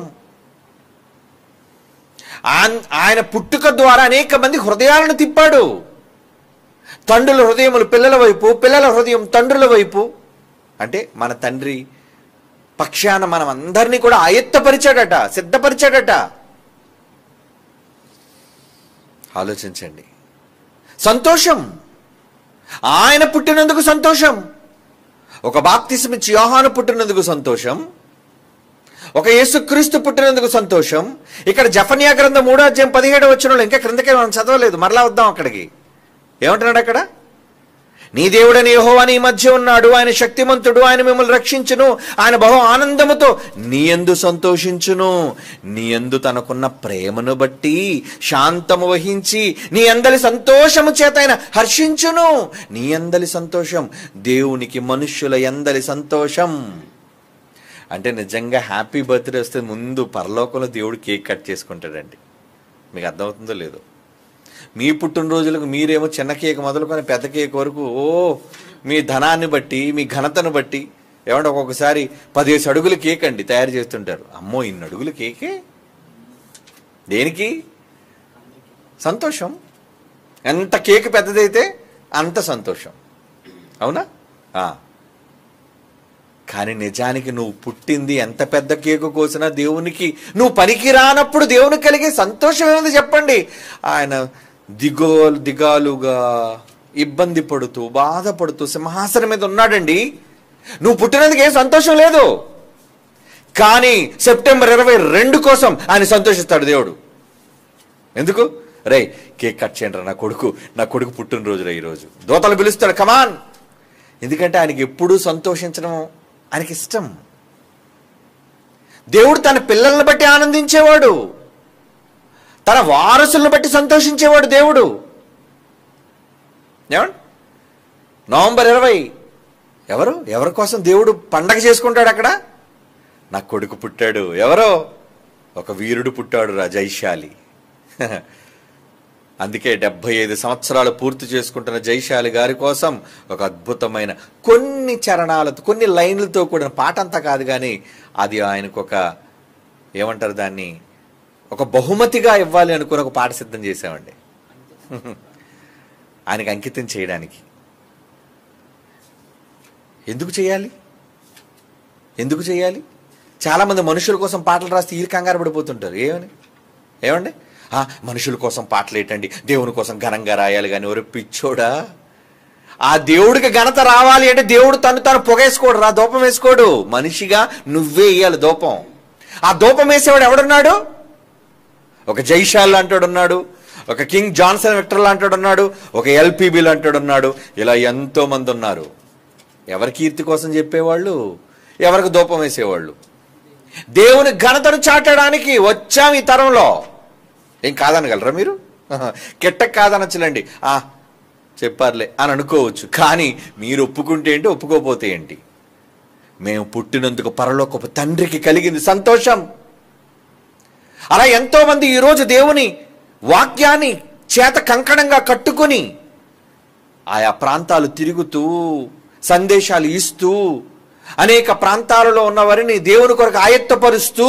ఆయన పుట్టుక ద్వారా అనేక మంది హృదయాలను తిప్పాడు. తండ్రుల హృదయములు పిల్లల వైపు, పిల్లల హృదయం తండ్రుల వైపు. అంటే మన తండ్రి పక్షాన మనం అందరినీ కూడా ఆయత్తపరిచాడట, సిద్ధపరిచాడట. ఆలోచించండి. సంతోషం, ఆయన పుట్టినందుకు సంతోషం. ఒక బాప్తిస్మం ఇచ్చి యోహాను పుట్టినందుకు సంతోషం, ఒక యేసుక్రీస్తు పుట్టినందుకు సంతోషం. ఇక్కడ జెఫన్యా గ్రంథం 3వ అధ్యాయం 17వ వచనంలో, ఇంకా క్రిందకే మనం చదవలేదు, మరలా వద్దాం అక్కడికి. ఏమంటున్నాడు అక్కడ? నీ దేవుడని యెహోవా నీ మధ్య ఉన్నాడు, ఆయన శక్తిమంతుడు, ఆయన మిమ్మల్ని రక్షించును, ఆయన బహు ఆనందముతో నీ యందు సంతోషించును, నీ యందు తనకున్న ప్రేమను బట్టి శాంతము వహించి నీ అందలి సంతోషము చేత ఆయన హర్షించును. నీ అందలి సంతోషం, దేవునికి మనుష్యుల అందలి సంతోషం. అంటే నిజంగా హ్యాపీ బర్త్డే వస్తే ముందు పరలోకంలో దేవుడు కేక్ కట్ చేసుకుంటాడండి. మీకు అర్థమవుతుందో లేదో? మీ పుట్టినరోజులకు మీరేమో చిన్న కేక్ మొదలుకొని పెద్ద కేక్ వరకు మీ ధనాన్ని బట్టి, మీ ఘనతను బట్టి, ఏమంటే ఒక్కొక్కసారి 10 అడుగుల కేక్ అండి తయారు చేస్తుంటారు. అమ్మో, 2 అడుగుల కేకే దేనికి? సంతోషం. ఎంత కేక్ పెద్దదైతే అంత సంతోషం, అవునా? కానీ నిజానికి నువ్వు పుట్టింది ఎంత పెద్ద కేకు కోసినా దేవునికి నువ్వు పనికి రానప్పుడు దేవునికి కలిగే సంతోషం ఏముంది చెప్పండి? ఆయన దిగాలుగా ఇబ్బంది పడుతూ బాధపడుతూ సింహాసనం మీద ఉన్నాడండి. నువ్వు పుట్టినందుకు ఏం సంతోషం లేదు. కానీ సెప్టెంబర్ 22 కోసం ఆయన సంతోషిస్తాడు దేవుడు. ఎందుకు? రే కేక్ కట్ చేయండి, నా కొడుకు పుట్టినరోజురా ఈరోజు. దూతలు పిలుస్తాడు, కమాన్. ఎందుకంటే ఆయనకి ఎప్పుడూ సంతోషించడం ఆయనకి ఇష్టం. దేవుడు తన పిల్లల్ని బట్టి ఆనందించేవాడు, తన వారసులను బట్టి సంతోషించేవాడు దేవుడు. ఏమండి, నవంబర్ 20 ఎవరి కోసం దేవుడు పండగ చేసుకుంటాడు అక్కడ? నా కొడుకు పుట్టాడు. ఎవరో ఒక వీరుడు పుట్టాడు రా, జైశాలి. అందుకే 75 సంవత్సరాలు పూర్తి చేసుకుంటున్న జైశాలి గారి కోసం ఒక అద్భుతమైన కొన్ని చరణాలతో, కొన్ని లైన్లతో కూడిన పాట అంతా కాదు కానీ అది ఆయనకు ఒక ఏమంటారు దాన్ని, ఒక బహుమతిగా ఇవ్వాలి అనుకుని ఒక పాట సిద్ధం చేసామండి ఆయనకు అంకితం చేయడానికి. ఎందుకు చేయాలి? ఎందుకు చేయాలి? చాలామంది మనుషుల కోసం పాటలు రాస్తే ఈ కంగారు పడిపోతుంటారు. ఏమండి మనుషుల కోసం పాటలు ఏంటండి, దేవుని కోసం ఘనంగా రాయాలి. కానీ ఎవరు పిచ్చోడా, ఆ దేవుడికి ఘనత రావాలి అంటే దేవుడు తను పొగేసుకోడు రా, దూపం వేసుకోడు. మనిషిగా నువ్వే వేయాలి దూపం. ఆ దూపం వేసేవాడు ఎవడున్నాడు? ఒక జైశాల్ లాంటాడున్నాడు, ఒక కింగ్ జాన్సన్ విక్టర్ లాంటాడున్నాడు, ఒక ఎల్పిబి లాంటాడున్నాడు. ఇలా ఎంతో మంది ఉన్నారు. ఎవరి కీర్తి కోసం చెప్పేవాళ్ళు, ఎవరికి దూపం వేసేవాళ్ళు. దేవుని ఘనతను చాటడానికి వచ్చాం ఈ తరంలో. ఏం కాదనగలరా మీరు? కిట్టకు కాదనొచ్చులండి, చెప్పారులే అని అనుకోవచ్చు. కానీ మీరు ఒప్పుకుంటే ఏంటి, ఒప్పుకోపోతే ఏంటి? మేము పుట్టినందుకు పరలోకపు తండ్రికి కలిగింది సంతోషం. అలా ఎంతో మంది ఈరోజు దేవుని వాక్యాన్ని చేత కంకణంగా కట్టుకుని ఆయా ప్రాంతాలు తిరుగుతూ సందేశాలు ఇస్తూ అనేక ప్రాంతాలలో ఉన్నవారిని దేవుని కొరకు ఆయత్తపరుస్తూ,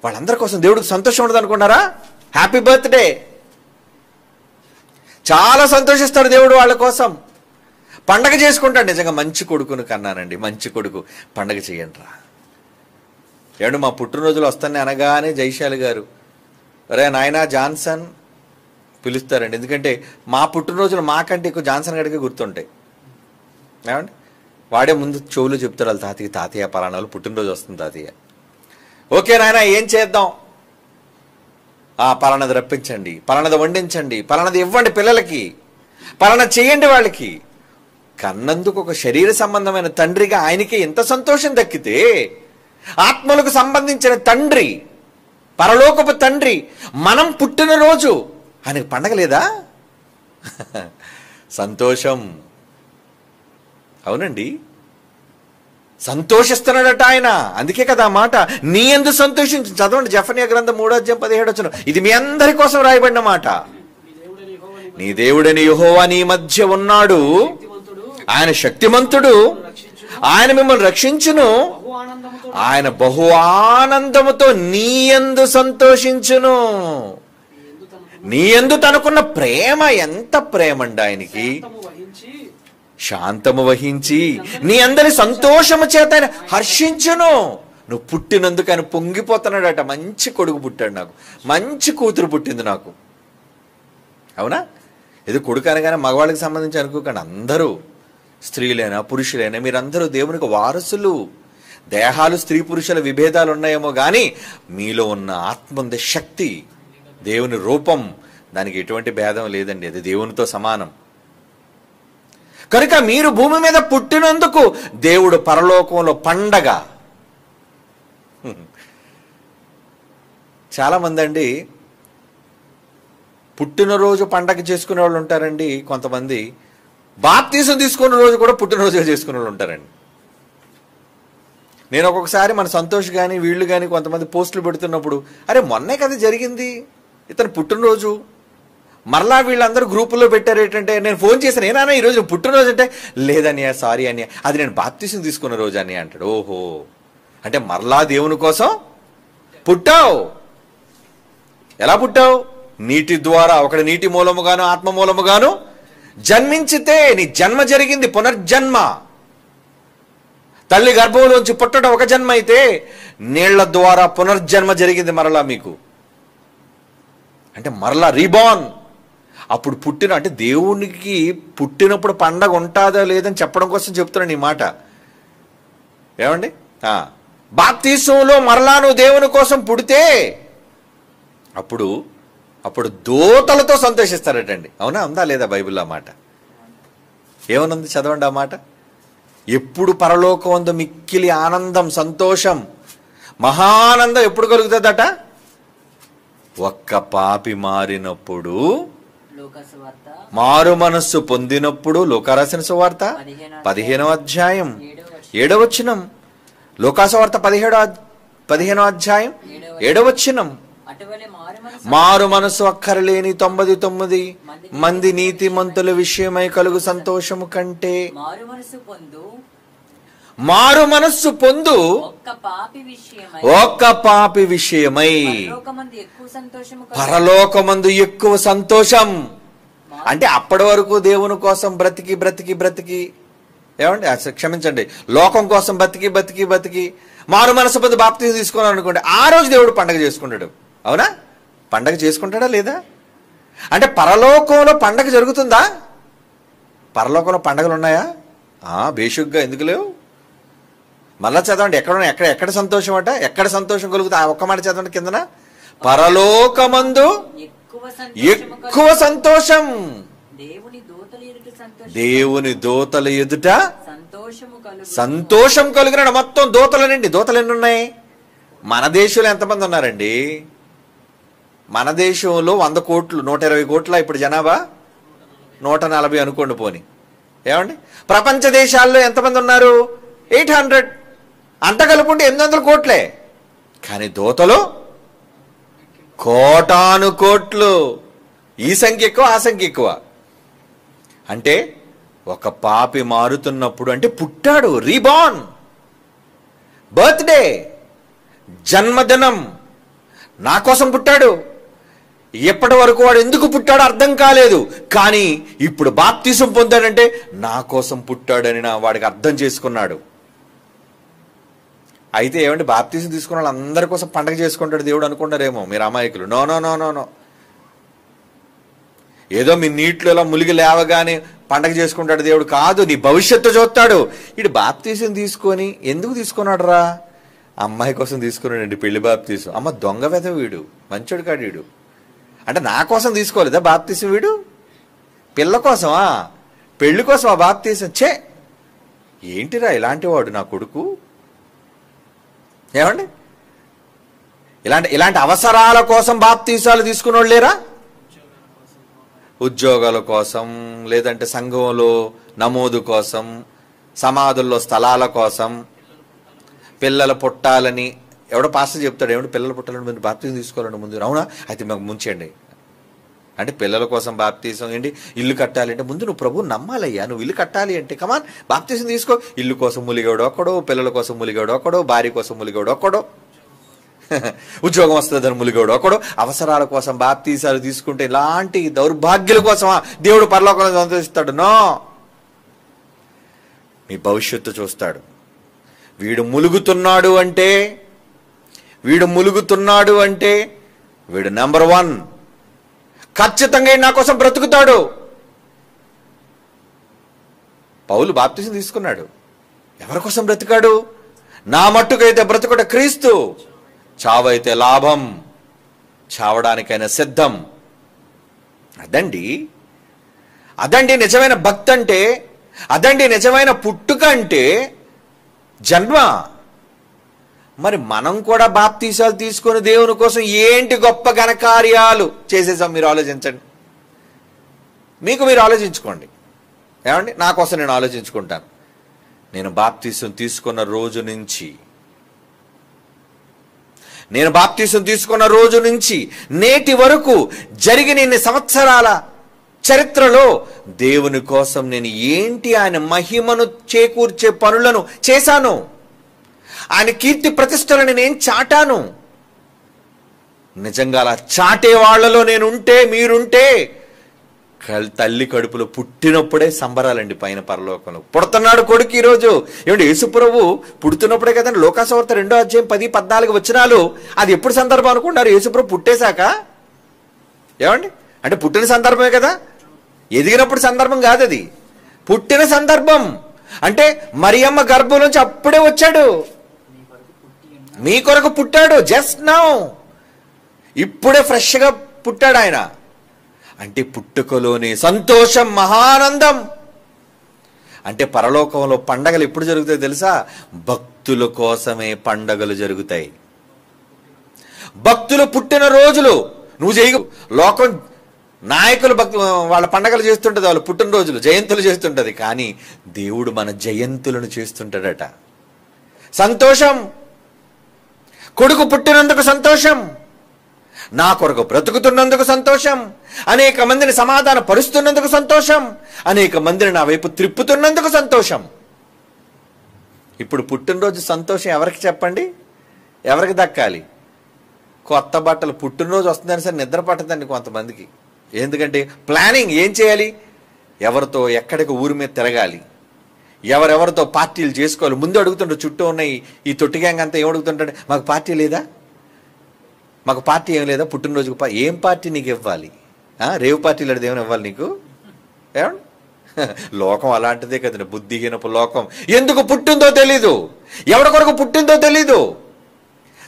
వాళ్ళందరి కోసం దేవుడికి సంతోషం ఉండదు అనుకున్నారా? హ్యాపీ బర్త్డే, చాలా సంతోషిస్తాడు దేవుడు వాళ్ళ కోసం. పండగ చేసుకుంటాడు. నిజంగా మంచి కొడుకును కన్నానండి, మంచి కొడుకు, పండగ చేయండి రా. ఏడు మా పుట్టినరోజులు వస్తానే అనగానే జైశాలి గారు అరే నాయనా జాన్సన్ పిలుస్తారండి. ఎందుకంటే మా పుట్టినరోజులు మాకంటే ఎక్కువ జాన్సన్ గడికి గుర్తుంటాయి. ఏమండి వాడే ముందు చెవులు చెప్తారు వాళ్ళ తాతయ్య పలానా వాళ్ళు పుట్టినరోజు వస్తుంది తాతయ్య. ఓకే నాయన ఏం చేద్దాం, పలానది రప్పించండి, పలానది వండించండి, పలానది ఇవ్వండి పిల్లలకి, పలానా చేయండి వాళ్ళకి. కన్నందుకు ఒక శరీర సంబంధమైన తండ్రిగా ఆయనకి ఎంత సంతోషం దక్కితే, ఆత్మలకు సంబంధించిన తండ్రి, పరలోకపు తండ్రి మనం పుట్టినరోజు ఆయనకు పండగ లేదా? సంతోషం. అవునండి, సంతోషిస్తున్నాడట ఆయన. అందుకే కదా ఆ మాట, నీ యందు సంతోషించు. చదవండి జెఫన్యా గ్రంథం 3:17 ఇది మీ అందరి కోసం రాయబడిన మాట. నీ దేవుడని యెహోవా నీ మధ్య ఉన్నాడు, ఆయన శక్తిమంతుడు, ఆయన మిమ్మల్ని రక్షించును, ఆయన బహు ఆనందముతో నీ యందు సంతోషించును. నీ యందు తనకున్న ప్రేమ ఎంత ప్రేమండి ఆయనకి. శాంతము వహించి నీ అందరి సంతోషము చేత ఆయన హర్షించును. నువ్వు పుట్టినందుకు ఆయన పొంగిపోతున్నాడట. మంచి కొడుకు పుట్టాడు నాకు, మంచి కూతురు పుట్టింది నాకు. అవునా? ఇది కొడుకు అనగానే మగవాళ్ళకి సంబంధించి అనుకోకండి. అందరూ స్త్రీలైనా పురుషులైనా మీరందరూ దేవునికి వారసులు. దేహాలు స్త్రీ పురుషుల విభేదాలు ఉన్నాయేమో కానీ మీలో ఉన్న ఆత్మ ఉంది, శక్తి, దేవుని రూపం, దానికి ఎటువంటి భేదం లేదండి. అది దేవునితో సమానం. కనుక మీరు భూమి మీద పుట్టినందుకు దేవుడు పరలోకంలో పండగ. చాలామంది అండి పుట్టినరోజు పండగ చేసుకునే వాళ్ళు ఉంటారండి. కొంతమంది బాప్తీసం తీసుకున్న రోజు కూడా పుట్టినరోజుగా చేసుకునే వాళ్ళు ఉంటారండి. నేను ఒక్కొక్కసారి మన సంతోష్ కానీ వీళ్ళు కానీ కొంతమంది పోస్టులు పెడుతున్నప్పుడు, అరే మొన్నే కదా జరిగింది ఇతను పుట్టినరోజు, మరలా వీళ్ళందరూ గ్రూపుల్లో పెట్టారు ఏంటంటే, నేను ఫోన్ చేశాను, ఏనా ఈరోజు పుట్టినరోజు అంటే, లేదన్నయ్య సారీ అన్నయ్య, అది నేను బాప్తీసం తీసుకున్న రోజు అని అంటాడు. ఓహో, అంటే మరలా దేవుని కోసం పుట్టావు. ఎలా పుట్టావు? నీటి ద్వారా, ఒకటి నీటి మూలముగాను ఆత్మ మూలముగాను జన్మించితే నీ జన్మ జరిగింది, పునర్జన్మ. తల్లి గర్భంలోంచి పుట్టడం ఒక జన్మ అయితే, నీళ్ల ద్వారా పునర్జన్మ జరిగింది మరలా మీకు. అంటే మరలా రీబార్న్. అప్పుడు పుట్టిన, అంటే దేవునికి పుట్టినప్పుడు పండగ ఉంటుందా లేదని చెప్పడం కోసం చెప్తున్నాను ఈ మాట. ఏమండి, బాప్తీసంలో మరలా నువ్వు దేవుని కోసం పుడితే అప్పుడు దూతలతో సంతోషిస్తారటండి. అవునా? ఉందా లేదా బైబిల్లో మాట? ఏమనుంది చదవండి ఆ మాట. ఎప్పుడు పరలోకం ఉందో మిక్కిలి ఆనందం, సంతోషం, మహానందం ఎప్పుడు కలుగుతుందట? ఒక్క పాపి మారినప్పుడు, మారు మనస్సు పొందినప్పుడు. లోకారాసిన సువార్త 15వ అధ్యాయం 7వ వచనం. లోకాసువార్త 15వ అధ్యాయం 7వ వచనం. మారు మనసు అక్కరలేని 99 మంది నీతిమంతుల విషయమై కలుగు సంతోషము కంటే మారు మనస్సు పొందు ఒక్క పాపి విషయమై పరలోకమందు ఎక్కువ సంతోషం. అంటే అప్పటి వరకు దేవుని కోసం బ్రతికి బ్రతికి బ్రతికి, ఏమండి క్షమించండి, లోకం కోసం బతికి బతికి బతికి మారు మనసు పొంది బాప్తిజం తీసుకున్నాను అనుకోండి, ఆ రోజు దేవుడు పండగ చేసుకుంటాడు. అవునా? పండగ చేసుకుంటాడా లేదా? అంటే పరలోకంలో పండగ జరుగుతుందా? పరలోకంలో పండగలు ఉన్నాయా? బేషుగ్గా ఎందుకు లేవు? మళ్ళా చదవండి, ఎక్కడ సంతోషం అట, ఎక్కడ సంతోషం కలుగుతా? ఒక్క మాట చదవండి కిందన. పరలోకమందు ఎక్కువ సంతోషం, దేవుని దూతల ఎదుట సంతోషం కలిగినాడు. మొత్తం దూతలనండి. దూతలు ఎన్ని ఉన్నాయి? మన దేశంలో ఎంతమంది ఉన్నారండి? మన దేశంలో 100 కోట్లు, 120 కోట్ల ఇప్పుడు జనాభా, 140 అనుకోండి పోని. ఏమండి ప్రపంచ దేశాల్లో ఎంతమంది ఉన్నారు? 800. అంత కలుపుకుంటే 800 కోట్లే. కానీ దూతలు కోటాను కోట్లు. ఈ సంఖ్య ఎక్కువ, ఆ సంఖ్య ఎక్కువ. అంటే ఒక పాపి మారుతున్నప్పుడు, అంటే పుట్టాడు, రీబార్న్, బర్త్డే, జన్మదినం, నా కోసం పుట్టాడు. ఎప్పటి వరకు వాడు ఎందుకు పుట్టాడో అర్థం కాలేదు. కానీ ఇప్పుడు బాప్తిసం పొందాడంటే నా కోసం పుట్టాడని వాడికి అర్థం చేసుకున్నాడు. అయితే ఏమంటే బాప్తిసం తీసుకున్న వాళ్ళు అందరి కోసం పండగ చేసుకుంటాడు దేవుడు అనుకుంటారేమో మీరు అమాయకులు. No no no no no. ఏదో మీ నీటిలో ములిగి లేవగానే పండగ చేసుకుంటాడు దేవుడు కాదు. నీ భవిష్యత్తు చూస్తాడు. ఇటు బాప్తిసం తీసుకొని ఎందుకు తీసుకున్నాడు రా? అమ్మాయి కోసం తీసుకున్నాడండి పెళ్లి బాప్తిసం. అమ్మ దొంగ వెధ వీడు, మంచోడు కాడు వీడు. అంటే నా కోసం తీసుకోలేదా బాప్తిసం వీడు? పిల్ల కోసమా? పెళ్లి కోసమా బాప్తిసం? చే ఏంటిరా ఇలాంటి వాడు నా కొడుకు? ఏమండి ఇలాంటి అవసరాల కోసం బాప్తీసాలు తీసుకున్నోళ్ళు లేరా? ఉద్యోగాల కోసం, లేదంటే సంఘంలో నమోదు కోసం, సమాధుల్లో స్థలాల కోసం, పిల్లలు పుట్టాలని. ఎవడో పాస్టర్ చెప్తాడు, ఏమిటి పిల్లలు పుట్టాలని మీరు బాప్తీసం తీసుకోవాలండి ముందు. అవునా? అయితే మాకు ముంచండి. అంటే పిల్లల కోసం బాప్తీసం ఏంటి? ఇల్లు కట్టాలి అంటే ముందు నువ్వు ప్రభువు నమ్మాలయ్యా. నువ్వు ఇల్లు కట్టాలి అంటే కమాన్ బాప్తీసం తీసుకో. ఇల్లు కోసం ములిగాడు ఒక్కడో, పిల్లల కోసం ములిగాడు ఒక్కడో, భార్య కోసం ములిగాడు ఒక్కడో, ఉద్యోగం వస్తుందని ములిగాడు ఒకడు. అవసరాల కోసం బాప్తీసాలు తీసుకుంటే ఇలాంటి దౌర్భాగ్యుల కోసమా దేవుడు పరలోకంలో సంతోషిస్తాడు? నో. మీ భవిష్యత్తు చూస్తాడు. వీడు ములుగుతున్నాడు అంటే వీడు నెంబర్ 1. ఖచ్చితంగా నా కోసం బ్రతుకుతాడు. పౌలు బాప్తిసం తీసుకున్నాడు. ఎవరి కోసం బ్రతికాడు? నా మట్టుకైతే బ్రతుకుట క్రీస్తు, చావైతే లాభం, చావడానికైనా సిద్ధం. అదండి నిజమైన భక్తి అంటే. అదండి నిజమైన పుట్టుక అంటే, జన్మ. మరి మనం కూడా బాప్తీసాలు తీసుకొని దేవుని కోసం ఏంటి గొప్ప ఘనకార్యాలు చేసేసాం? మీరు ఆలోచించండి. మీరు ఆలోచించుకోండి. ఏమండి నా కోసం నేను ఆలోచించుకుంటాను. నేను బాప్తీసం తీసుకున్న రోజు నుంచి నేటి వరకు జరిగిన ఇన్ని సంవత్సరాల చరిత్రలో దేవుని కోసం నేను ఏంటి ఆయన మహిమను చేకూర్చే పనులను చేశాను. ఆయన కీర్తి ప్రతిష్టలను నేను చాటాను. నిజంగా అలా చాటే వాళ్లలో నేనుంటే, మీరుంటే, తల్లి కడుపులో పుట్టినప్పుడే సంబరాలండి. పైన పరలోకంలో పుడుతున్నాడు కొడుకు. ఈరోజు ఏమంటే యేసుప్రభు పుడుతున్నప్పుడే కదండి. లోకాసువార్త 2వ అధ్యాయం 10-14 వచనాలు. అది ఎప్పుడు సందర్భం అనుకుంటారు? యేసుప్రభు పుట్టేశాక. ఏమండి అంటే పుట్టిన సందర్భమే కదా, ఎదిగినప్పుడు సందర్భం కాదు. అది పుట్టిన సందర్భం. అంటే మరియమ్మ గర్భం నుంచి అప్పుడే వచ్చాడు. మీ కొరకు పుట్టాడు. జస్ట్ నౌ, ఇప్పుడే ఫ్రెష్గా పుట్టాడు ఆయన. అంటే పుట్టుకలోనే సంతోషం, మహానందం. అంటే పరలోకంలో పండగలు ఎప్పుడు జరుగుతాయి తెలుసా? భక్తుల కోసమే పండగలు జరుగుతాయి. భక్తులు పుట్టిన రోజులు నువ్వు చేయవు. లోకం నాయకులు వాళ్ళ పండగలు చేస్తుంటది, వాళ్ళు పుట్టినరోజులు జయంతులు చేస్తుంటది. కానీ దేవుడు మన జయంతులను చేస్తుంటాడట. సంతోషం. కొడుకు పుట్టినందుకు సంతోషం. నా కొరకు బ్రతుకుతున్నందుకు సంతోషం, అనేక మందిని సమాధాన పరుస్తున్నందుకు సంతోషం, అనేక మందిని నా వైపు త్రిప్పుతున్నందుకు సంతోషం. ఇప్పుడు పుట్టినరోజు సంతోషం ఎవరికి చెప్పండి? ఎవరికి దక్కాలి? కొత్త బట్టలు, పుట్టినరోజు వస్తుందని సరే నిద్ర పట్టదండి కొంతమందికి. ఎందుకంటే ప్లానింగ్ ఏం చేయాలి, ఎవరితో ఎక్కడికి ఊరి మీద తిరగాలి, ఎవరెవరితో పార్టీలు చేసుకోవాలి. ముందు అడుగుతుంటారు, చుట్టూ ఉన్నాయి ఈ తొట్టి గ్యాంగ్ అంతా ఏం అడుగుతుంటాడు, మాకు పార్టీ లేదా, మాకు పార్టీ ఏం లేదా, పుట్టినరోజుకు ఏం పార్టీ నీకు ఇవ్వాలి, రేవు పార్టీలు అడితే ఏమైనా ఇవ్వాలి నీకు? ఏమండి, లోకం అలాంటిదే కదండి, బుద్ధిహీనపు లోకం. ఎందుకు పుట్టిందో తెలీదు, ఎవరి కొరకు పుట్టిందో తెలీదు.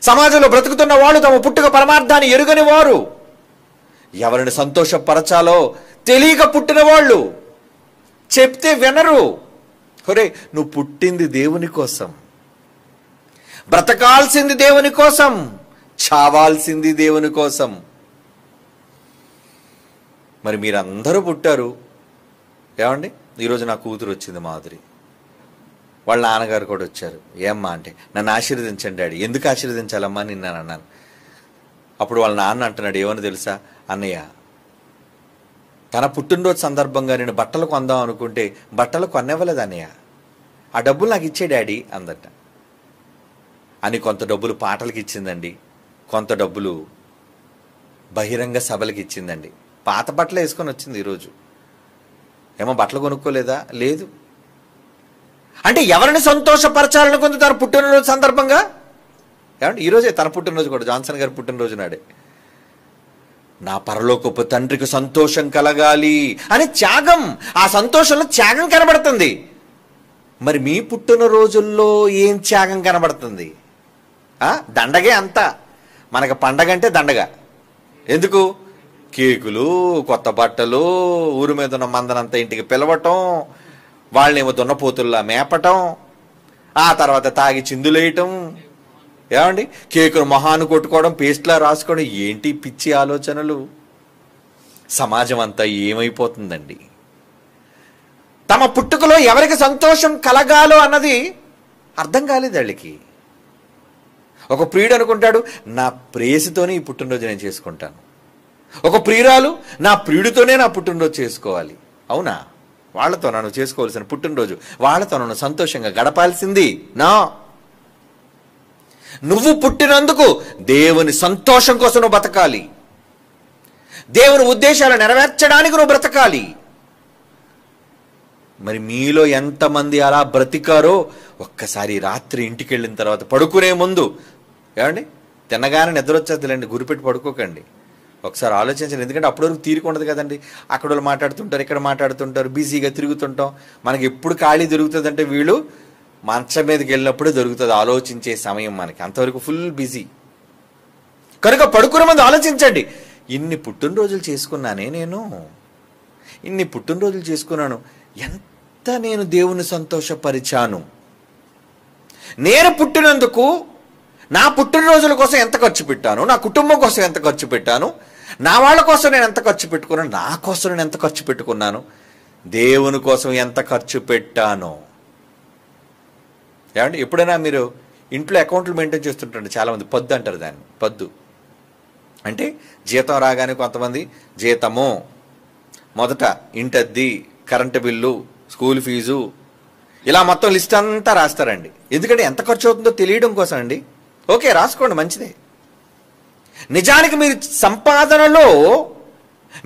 సమాజంలో బ్రతుకుతున్న వాళ్ళు తమ పుట్టుక పరమార్థాన్ని ఎరుగని వారు, ఎవరిని సంతోషపరచాలో తెలియక పుట్టిన వాళ్ళు, చెప్తే వినరు. ఒరే, నువ్వు పుట్టింది దేవుని కోసం, బ్రతకాల్సింది దేవుని కోసం, చావాల్సింది దేవుని కోసం. మరి మీరందరూ పుట్టారు. ఏమండి, ఈరోజు నా కూతురు వచ్చింది మాధురి, వాళ్ళ నాన్నగారు కూడా వచ్చారు. ఏమ్మా అంటే, నన్ను ఆశీర్వదించండి డాడీ. ఎందుకు ఆశీర్వదించాలమ్మా నిన్ను అన్నాను. అప్పుడు వాళ్ళ నాన్న అంటున్నాడు, ఏమని తెలుసా అన్నయ్య, తన పుట్టినరోజు సందర్భంగా నేను బట్టలు కొందాం అనుకుంటే బట్టలు కొనివ్వలేదు అన్నయ్య, ఆ డబ్బులు నాకు ఇచ్చే డాడీ అందట అని. కొంత డబ్బులు పాటలకి ఇచ్చిందండి, కొంత డబ్బులు బహిరంగ సభలకి ఇచ్చిందండి. పాత బట్టలు వేసుకొని వచ్చింది ఈరోజు. ఏమో బట్టలు కొనుక్కోలేదా? లేదు. అంటే ఎవరిని సంతోషపరచాలనుకుంది తన పుట్టినరోజు సందర్భంగా? ఏమంటే ఈరోజే తన పుట్టినరోజు కూడా, జాన్సన్ గారి పుట్టినరోజు నాడే. నా పరలోకపు తండ్రికి సంతోషం కలగాలి అని త్యాగం, ఆ సంతోషంలో త్యాగం కనబడుతుంది. మరి మీ పుట్టినరోజుల్లో ఏం త్యాగం కనబడుతుంది? దండగే అంతా. మనకు పండగ అంటే దండగ. ఎందుకు? కేకులు, కొత్త బట్టలు, ఊరి మీద ఉన్న మందనంతా ఇంటికి పిలవటం, వాళ్ళనేమో దున్నపోతుల్లా మేపటం, ఆ తర్వాత తాగి చిందులేయటం, ఏమండి కేకును మొహాన్ని కొట్టుకోవడం, పేస్ట్లా రాసుకోవడం. ఏంటి పిచ్చి ఆలోచనలు? సమాజం అంతా ఏమైపోతుందండి? తమ పుట్టుకలో ఎవరికి సంతోషం కలగాలో అన్నది అర్థం కాలేదు వాళ్ళకి. ఒక ప్రియుడు అనుకుంటాడు, నా ప్రేయసితోనే ఈ పుట్టినరోజు నేను చేసుకుంటాను. ఒక ప్రియురాలు, నా ప్రియుడితోనే నా పుట్టినరోజు చేసుకోవాలి. అవునా? వాళ్ళతో నన్ను చేసుకోవాల్సిన పుట్టినరోజు, వాళ్ళతో నన్ను సంతోషంగా గడపాల్సింది నా. నువ్వు పుట్టినందుకు దేవుని సంతోషం కోసం నువ్వు బ్రతకాలి, దేవుని ఉద్దేశాలు నెరవేర్చడానికి నువ్వు బ్రతకాలి. మరి మీలో ఎంతమంది అలా బ్రతికారో ఒక్కసారి రాత్రి ఇంటికి వెళ్ళిన తర్వాత పడుకునే ముందు, ఏమండి తిన్నగానే నిద్ర వచ్చేదిలేండి, గురిపెట్టి పడుకోకండి. ఒకసారి ఆలోచించండి. ఎందుకంటే అప్పటి వరకు తీరిక ఉండదు కదండి. అక్కడ వాళ్ళు మాట్లాడుతుంటారు, ఇక్కడ మాట్లాడుతుంటారు, బిజీగా తిరుగుతుంటాం. మనకి ఎప్పుడు ఖాళీ దొరుకుతుంది అంటే వీళ్ళు మంచం మీదకి వెళ్ళినప్పుడే దొరుకుతుంది ఆలోచించే సమయం మనకి. అంతవరకు ఫుల్ బిజీ. కనుక పడుకునే ముందు ఆలోచించండి, ఇన్ని పుట్టినరోజులు చేసుకున్నానే నేను, ఇన్ని పుట్టినరోజులు చేసుకున్నాను, ఎంత నేను దేవుని సంతోషపరిచాను. నేను పుట్టినందుకు నా పుట్టినరోజుల కోసం ఎంత ఖర్చు పెట్టాను, నా కుటుంబం కోసం ఎంత ఖర్చు పెట్టాను, నా వాళ్ళ కోసం నేను ఎంత ఖర్చు పెట్టుకున్నాను, నా కోసం నేను ఎంత ఖర్చు పెట్టుకున్నాను, దేవుని కోసం ఎంత ఖర్చు పెట్టాను. ఏమంటే ఎప్పుడైనా మీరు ఇంట్లో అకౌంట్లు మెయింటైన్ చేస్తుంటారండి చాలామంది. పద్దు అంటారు దాన్ని. పద్దు అంటే జీతం రాగానే కొంతమంది జీతము, మొదట ఇంటద్ది, కరెంటు బిల్లు, స్కూల్ ఫీజు, ఇలా మొత్తం లిస్ట్ అంతా రాస్తారండి. ఎందుకంటే ఎంత ఖర్చు అవుతుందో తెలియడం కోసం అండి. ఓకే, రాసుకోండి, మంచిదే. నిజానికి మీరు సంపాదనలో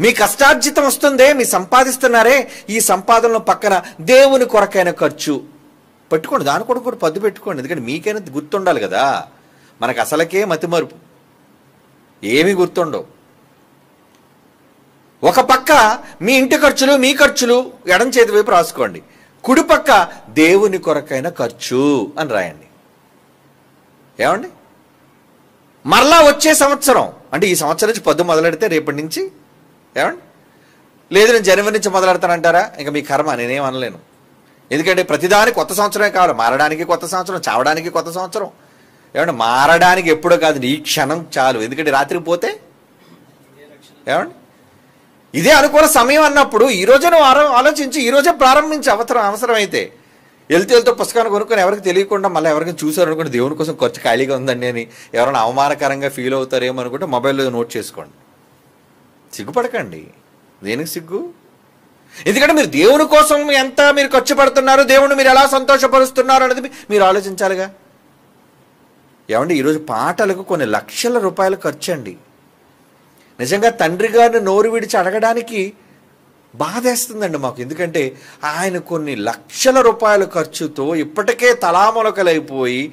మీ కష్టార్జితం వస్తుందే, మీ సంపాదిస్తున్నారే, ఈ సంపాదనలో పక్కన దేవుని కొరకైన ఖర్చు పెట్టుకోండి. దాని కూడా పద్దు పెట్టుకోండి. ఎందుకంటే మీకైనా గుర్తుండాలి కదా. మనకు అసలకే మతిమరుపు, ఏమీ గుర్తుండవు. ఒక పక్క మీ ఇంటి ఖర్చులు, మీ ఖర్చులు ఎడం చేతి వైపు రాసుకోండి. కుడి పక్క దేవుని కొరకైన ఖర్చు అని రాయండి. ఏమండి మరలా వచ్చే సంవత్సరం అంటే ఈ సంవత్సరం నుంచి పద్దు మొదలెడితే రేపటి నుంచి, ఏమండి లేదు నేను జనవరి నుంచి మొదలెడతానంటారా? ఇంకా మీ కర్మ, నేనేం అనలేను. ఎందుకంటే ప్రతిదానికి కొత్త సంవత్సరమే కావాలి. మారడానికి కొత్త సంవత్సరం, చావడానికి కొత్త సంవత్సరం. ఏమంటే మారడానికి ఎప్పుడో కాదు, ఈ క్షణం చాలు. ఎందుకంటే రాత్రికి పోతే ఏమండి ఇదే అనుకూల సమయం అన్నప్పుడు ఈరోజే నువ్వు ఆలోచించి ఈరోజే ప్రారంభించి అవసరమైతే. వెళ్తూ పుస్తకాన్ని కొనుక్కొని ఎవరికి తెలియకుండా మళ్ళీ ఎవరికైనా చూసారు అనుకోండి, దేవుని కోసం ఖర్చు ఖాళీగా ఉందండి అని ఎవరైనా అవమానకరంగా ఫీల్ అవుతారేమో అనుకుంటే మొబైల్లో నోట్ చేసుకోండి. సిగ్గుపడకండి. దేనికి సిగ్గు? ఎందుకంటే మీరు దేవుని కోసం ఎంత మీరు ఖర్చు పెడుతున్నారు, దేవుని మీరు ఎలా సంతోషపరుస్తున్నారు అనేది మీరు ఆలోచించాలిగా. ఏమండి, ఈరోజు పాటలకు కొన్ని లక్షల రూపాయలు ఖర్చు అండి. నిజంగా తండ్రి గారిని నోరు విడిచి అడగడానికి బాధేస్తుందండి మాకు. ఎందుకంటే ఆయన కొన్ని లక్షల రూపాయల ఖర్చుతో ఇప్పటికే తలామొలకలైపోయి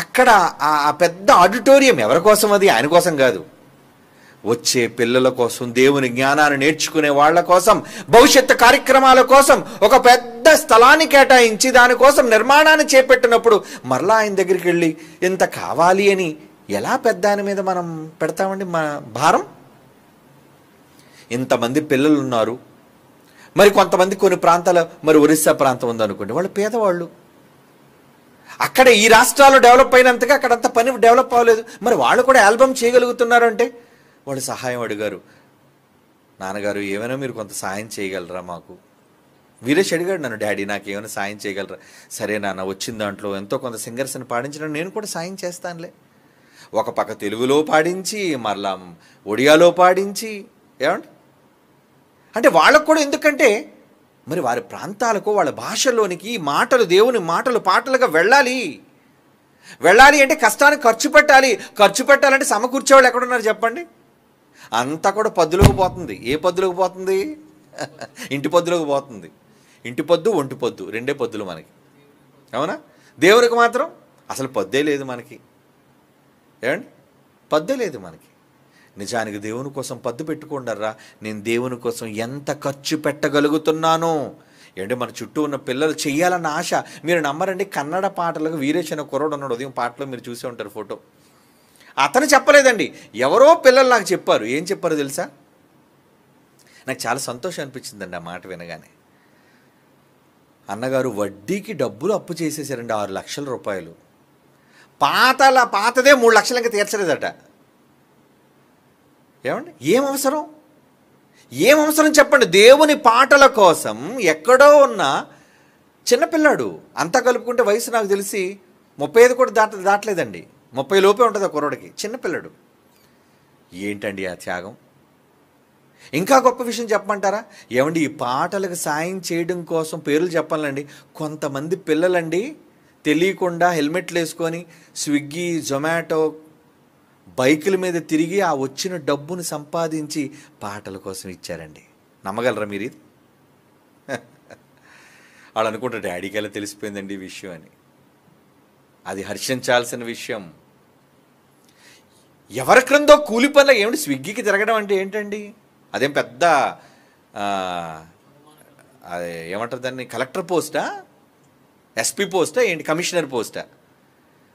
అక్కడ ఆ పెద్ద ఆడిటోరియం ఎవరి కోసం? అది ఆయన కోసం కాదు, వచ్చే పిల్లల కోసం, దేవుని జ్ఞానాన్ని నేర్చుకునే వాళ్ళ కోసం, భవిష్యత్తు కార్యక్రమాల కోసం ఒక పెద్ద స్థలాన్ని కేటాయించి దానికోసం నిర్మాణాన్ని చేపట్టినప్పుడు మరలా ఆయన దగ్గరికి వెళ్ళి ఇంత కావాలి అని ఎలా పెద్ద ఆయన మీద మనం పెడతామండి మన భారం? ఇంతమంది పిల్లలు ఉన్నారు. మరి కొంతమంది కొన్ని ప్రాంతాల, మరి ఒరిస్సా ప్రాంతం ఉందనుకోండి, వాళ్ళు పేదవాళ్ళు. అక్కడ ఈ రాష్ట్రాలు డెవలప్ అయినంతగా అక్కడంత పని డెవలప్ అవ్వలేదు. మరి వాళ్ళు కూడా ఆల్బమ్ చేయగలుగుతున్నారు అంటే వాళ్ళు సహాయం అడిగారు. నాన్నగారు ఏమైనా మీరు కొంత సాయం చేయగలరా మాకు? వీరేష్ అడిగాడు నన్ను, డాడీ నాకు ఏమైనా సాయం చేయగలరా? సరే నాన్న, వచ్చిన దాంట్లో ఎంతో కొంత సింగర్స్ని పాడించడం నేను కూడా సాయం చేస్తానులే. ఒక పక్క తెలుగులో పాడించి, మరలా ఒడియాలో పాడించి, ఏమండి అంటే వాళ్ళకు కూడా, ఎందుకంటే మరి వారి ప్రాంతాలకు వాళ్ళ భాషలోనికి మాటలు, దేవుని మాటలు పాటలుగా వెళ్ళాలి అంటే కష్టానికి ఖర్చు పెట్టాలి. ఖర్చు పెట్టాలంటే సమకూర్చేవాళ్ళు ఎక్కడున్నారు చెప్పండి? అంతా కూడా పద్దులోకి పోతుంది. ఏ పద్దులోకి పోతుంది? ఇంటి పద్దులోకి పోతుంది. ఇంటి పొద్దు, ఒంటి పొద్దు, రెండే పొద్దులు మనకి, అవునా? దేవునికి మాత్రం అసలు పద్దే లేదు మనకి. ఏమండి, పద్దే లేదు మనకి. నిజానికి దేవుని కోసం పద్దు పెట్టుకోండర్రా. నేను దేవుని కోసం ఎంత ఖర్చు పెట్టగలుగుతున్నానో. ఏంటంటే మన చుట్టూ ఉన్న పిల్లలు చెయ్యాలన్న ఆశ. మీరు నమ్మరండి, కన్నడ పాటలకు వీరేష్ అనే కుర్రోడు ఉన్నాడు. ఉదయం పాటలో మీరు చూసే ఉంటారు ఫోటో. అతను చెప్పలేదండి, ఎవరో పిల్లలు నాకు చెప్పారు. ఏం చెప్పారో తెలుసా? నాకు చాలా సంతోషం అనిపించిందండి ఆ మాట వినగానే. అన్నగారు వడ్డీకి డబ్బులు అప్పు చేసేసారండి, 6 లక్షల రూపాయలు. పాతదే 3 లక్షలు ఇంకా తీర్చలేదట. ఏమండి, ఏం అవసరం చెప్పండి? దేవుని పాటల కోసం ఎక్కడో ఉన్న చిన్నపిల్లాడు, అంతా కలుపుకుంటే వయసు నాకు తెలిసి 35 కూడా దాటలేదండి. 30 లోపే ఉంటుంది ఆ కుర్రోడికి, చిన్నపిల్లాడు. ఏంటండి ఆ త్యాగం? ఇంకా గొప్ప విషయం చెప్పమంటారా? ఏమండి, ఈ పాటలకు సాయం చేయడం కోసం పేర్లు చెప్పాలండి. కొంతమంది పిల్లలండి తెలియకుండా హెల్మెట్లు వేసుకొని స్విగ్గీ, జొమాటో బైకుల మీద తిరిగి ఆ వచ్చిన డబ్బును సంపాదించి పాటల కోసం ఇచ్చారండి. నమ్మగలరా మీరు ఇది? వాళ్ళు అనుకుంటారు డాడీకి ఎలా తెలిసిపోయిందండి ఈ విషయం అని. అది హర్షించాల్సిన విషయం. ఎవరి క్రిందో కూలి పనులు. ఏమిటి స్విగ్గీకి తిరగడం అంటే ఏంటండి? అదేం పెద్ద అదే ఏమంటారు దాన్ని, కలెక్టర్ పోస్టా, ఎస్పీ పోస్టా ఏంటి, కమిషనర్ పోస్టా?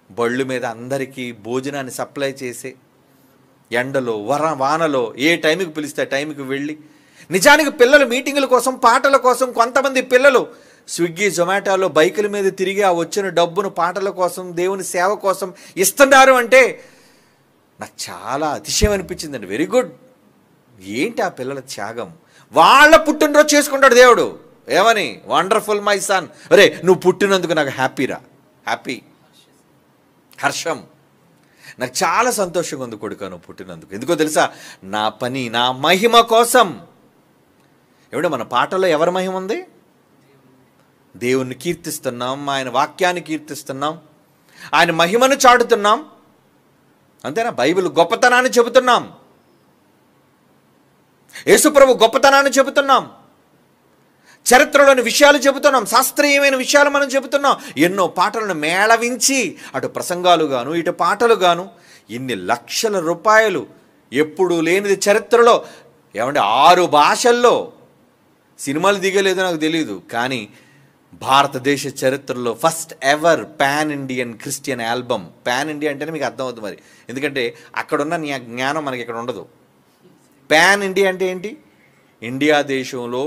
బళ్ళు మీద అందరికీ భోజనాన్ని సప్లై చేసే, ఎండలో వానలో ఏ టైంకి పిలిస్తే టైంకి వెళ్ళి, నిజానికి పిల్లలు మీటింగుల కోసం, పాటల కోసం కొంతమంది పిల్లలు స్విగ్గీ, జొమాటోలో బైకుల మీద తిరిగి ఆ వచ్చిన డబ్బును పాటల కోసం, దేవుని సేవ కోసం ఇస్తున్నారు అంటే నాకు చాలా అతిశయం అనిపించిందండి. Very good. ఏంటి ఆ పిల్లల త్యాగం? వాళ్ళ పుట్టినరోజు చేసుకుంటాడు దేవుడు. ఏమని? Wonderful my son. అరే నువ్వు పుట్టినందుకు నాకు హ్యాపీరా, హ్యాపీ, హర్షం. నాకు చాలా సంతోషంగా ఉంది కొడుక నువ్వు పుట్టినందుకు. ఎందుకో తెలుసా? నా పని, నా మహిమ కోసం. ఏమిటో మన పాటల్లో ఎవరి మహిమ ఉంది? దేవుణ్ణి కీర్తిస్తున్నాం, ఆయన వాక్యాన్ని కీర్తిస్తున్నాం, ఆయన మహిమను చాటుతున్నాం. అంతేనా? బైబిల్ గొప్పతనాన్ని చెబుతున్నాం, యేసుప్రభు గొప్పతనాన్ని చెబుతున్నాం, చరిత్రలోని విషయాలు చెబుతున్నాం, శాస్త్రీయమైన విషయాలు మనం చెబుతున్నాం. ఎన్నో పాటలను మేళవించి, అటు ప్రసంగాలు గాను ఇటు పాటలు గాను, ఇన్ని లక్షల రూపాయలు ఎప్పుడూ లేనిది చరిత్రలో. ఏమంటే 6 భాషల్లో సినిమాలు దిగలేదో నాకు తెలియదు, కానీ భారతదేశ చరిత్రలో first ever pan Indian Christian album. Pan India అంటేనే మీకు అర్థం అవుతుంది మరి, ఎందుకంటే అక్కడున్న జ్ఞానం మనకి ఇక్కడ ఉండదు. పాన్ ఇండియా అంటే ఏంటి? ఇండియా దేశంలో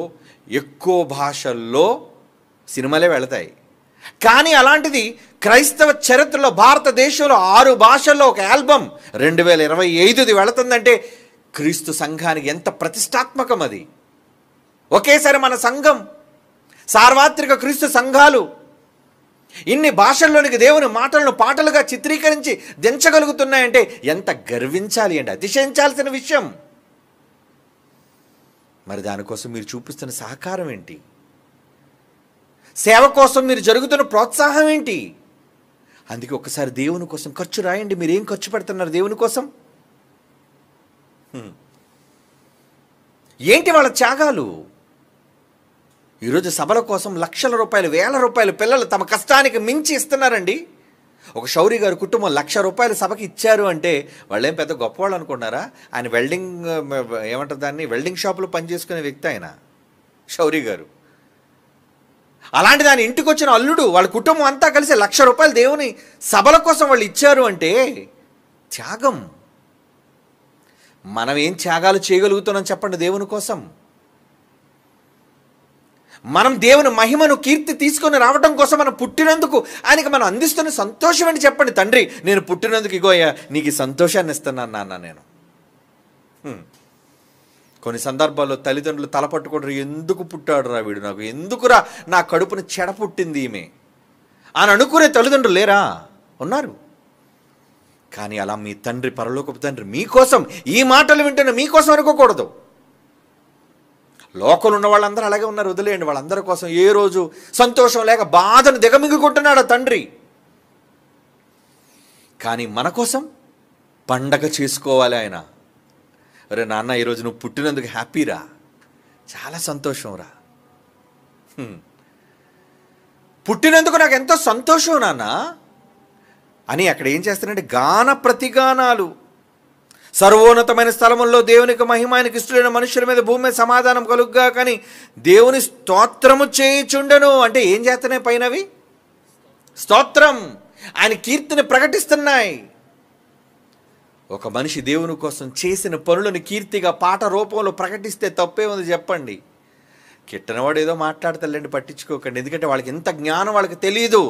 ఎక్కువ భాషల్లో సినిమాలే వెళతాయి. కానీ అలాంటిది క్రైస్తవ చరిత్రలో భారతదేశంలో 6 భాషల్లో ఒక ఆల్బమ్ 2025ది వెళుతుందంటే క్రీస్తు సంఘానికి ఎంత ప్రతిష్టాత్మకం అది. ఒకేసారి మన సంఘం, సార్వత్రిక క్రీస్తు సంఘాలు ఇన్ని భాషల్లోనికి దేవుని మాటలను పాటలుగా చిత్రీకరించి దించగలుగుతున్నాయంటే ఎంత గర్వించాలి అండి, అతిశయించాల్సిన విషయం. మరి దానికోసం మీరు చూపిస్తున్న సహకారం ఏంటి? సేవ కోసం మీరు జరుగుతున్న ప్రోత్సాహం ఏంటి? అందుకే ఒక్కసారి దేవుని కోసం ఖర్చు రాయండి. మీరు ఏం ఖర్చు పెడుతున్నారు దేవుని కోసం? ఏంటి వాళ్ళ త్యాగాలు? ఈరోజు సభల కోసం లక్షల రూపాయలు, వేల రూపాయలు పిల్లలు తమ కష్టానికి మించి ఇస్తున్నారండి. ఒక శౌరి గారి కుటుంబం 1,00,000 రూపాయలు సభకి ఇచ్చారు అంటే వాళ్ళేం పెద్ద గొప్పవాళ్ళు అనుకున్నారా? ఆయన ఏమంటారు దాన్ని, వెల్డింగ్ షాపులో పనిచేసుకునే వ్యక్తి ఆయన శౌరి గారు. అలాంటి దాని ఇంటికి వచ్చిన అల్లుడు వాళ్ళ కుటుంబం అంతా కలిసి 1,00,000 రూపాయలు దేవుని సభల కోసం వాళ్ళు ఇచ్చారు అంటే త్యాగం. మనం ఏం త్యాగాలు చేయగలుగుతున్నాం చెప్పండి దేవుని కోసం? మనం దేవుని మహిమను, కీర్తి తీసుకొని రావడం కోసం మనం పుట్టినందుకు ఆయనకి మనం అందిస్తున్న సంతోషం అని చెప్పండి. తండ్రి, నేను పుట్టినందుకు ఇగోయ్యా నీకు ఈ సంతోషాన్ని ఇస్తున్నాను నాన్న నేను. కొన్ని సందర్భాల్లో తల్లిదండ్రులు తలపట్టుకుంటారు, ఎందుకు పుట్టాడు రా వీడు, నాకు ఎందుకురా నా కడుపున చెడ పుట్టింది ఈమె అని అనుకునే తల్లిదండ్రులు లేరా? ఉన్నారు. కానీ అలా మీ తండ్రి, పరలోకపు తండ్రి మీకోసం ఈ మాటలు వింటున్న మీకోసం అనుకోకూడదు. లోకంలో ఉన్న వాళ్ళందరూ అలాగే ఉన్నారు, వదిలేయండి. వాళ్ళందరి కోసం ఏ రోజు సంతోషం లేక బాధను దిగమింగుకుంటున్నాడు తండ్రి. కానీ మన కోసం పండగ చేసుకోవాలి ఆయన. అరే నాన్న, ఈరోజు నువ్వు పుట్టినందుకు హ్యాపీరా, చాలా సంతోషం రా, పుట్టినందుకు నాకు ఎంతో సంతోషం నాన్న అని అక్కడ ఏం చేస్తానంటే గాన ప్రతిగానాలు. సర్వోన్నతమైన స్థలముల్లో దేవునికి మహిమ, ఆయనకి ఇష్టమైన మనుషుల మీద భూమి మీద సమాధానం కలుగ్గా కానీ దేవుని స్తోత్రము చేయుచుండెను. అంటే ఏం చేస్తున్నాయి పైనవి? స్తోత్రం, ఆయన కీర్తిని ప్రకటిస్తున్నాయి. ఒక మనిషి దేవుని కోసం చేసిన పనులను కీర్తిగా పాట రూపంలో ప్రకటిస్తే తప్పే ఉంది చెప్పండి? కిట్టనవాడు ఏదో మాట్లాడతాడండి, పట్టించుకోకండి. ఎందుకంటే వాళ్ళకి ఎంత జ్ఞానం వాళ్ళకి తెలియదు.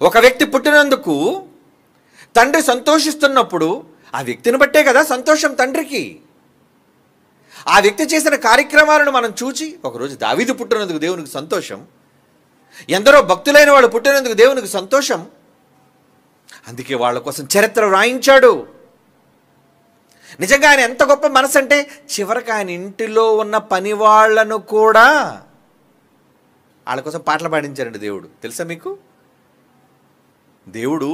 ఒక వ్యక్తి పుట్టినందుకు తండ్రి సంతోషిస్తున్నప్పుడు ఆ వ్యక్తిని బట్టే కదా సంతోషం తండ్రికి. ఆ వ్యక్తి చేసిన కార్యక్రమాలను మనం చూచి, ఒకరోజు దావీదు పుట్టినందుకు దేవునికి సంతోషం, ఎందరో భక్తులైన వాళ్ళు పుట్టినందుకు దేవునికి సంతోషం. అందుకే వాళ్ళ కోసం చరిత్ర రాయించాడు. నిజంగా ఆయన ఎంత గొప్ప మనసు అంటే చివరికి ఆయన ఇంటిలో ఉన్న పని వాళ్లను కూడా వాళ్ళ కోసం పాటలు పాడించారండి దేవుడు. తెలుసా మీకు? దేవుడు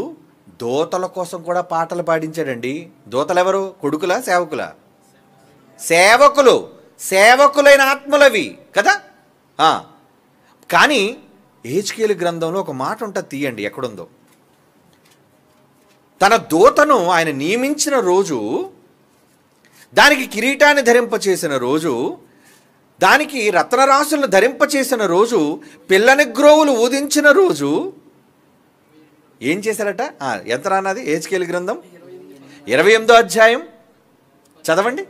దోతల కోసం కూడా పాటలు పాడించాడండి. దోతలు ఎవరు? కొడుకులా, సేవకులా? సేవకులు. సేవకులైన ఆత్మలవి కదా. కానీ హెజ్కేలు గ్రంథంలో ఒక మాట ఉంటుంది, తీయండి ఎక్కడుందో. తన దూతను ఆయన నియమించిన రోజు, దానికి కిరీటాన్ని ధరింపచేసిన రోజు, దానికి రత్నరాశులను ధరింపచేసిన రోజు, పిల్లని గ్రోవులు ఊదించిన రోజు ఏం చేశారట? ఎంత రానది? హెజ్కేలు గ్రంథం 28వ అధ్యాయం చదవండి.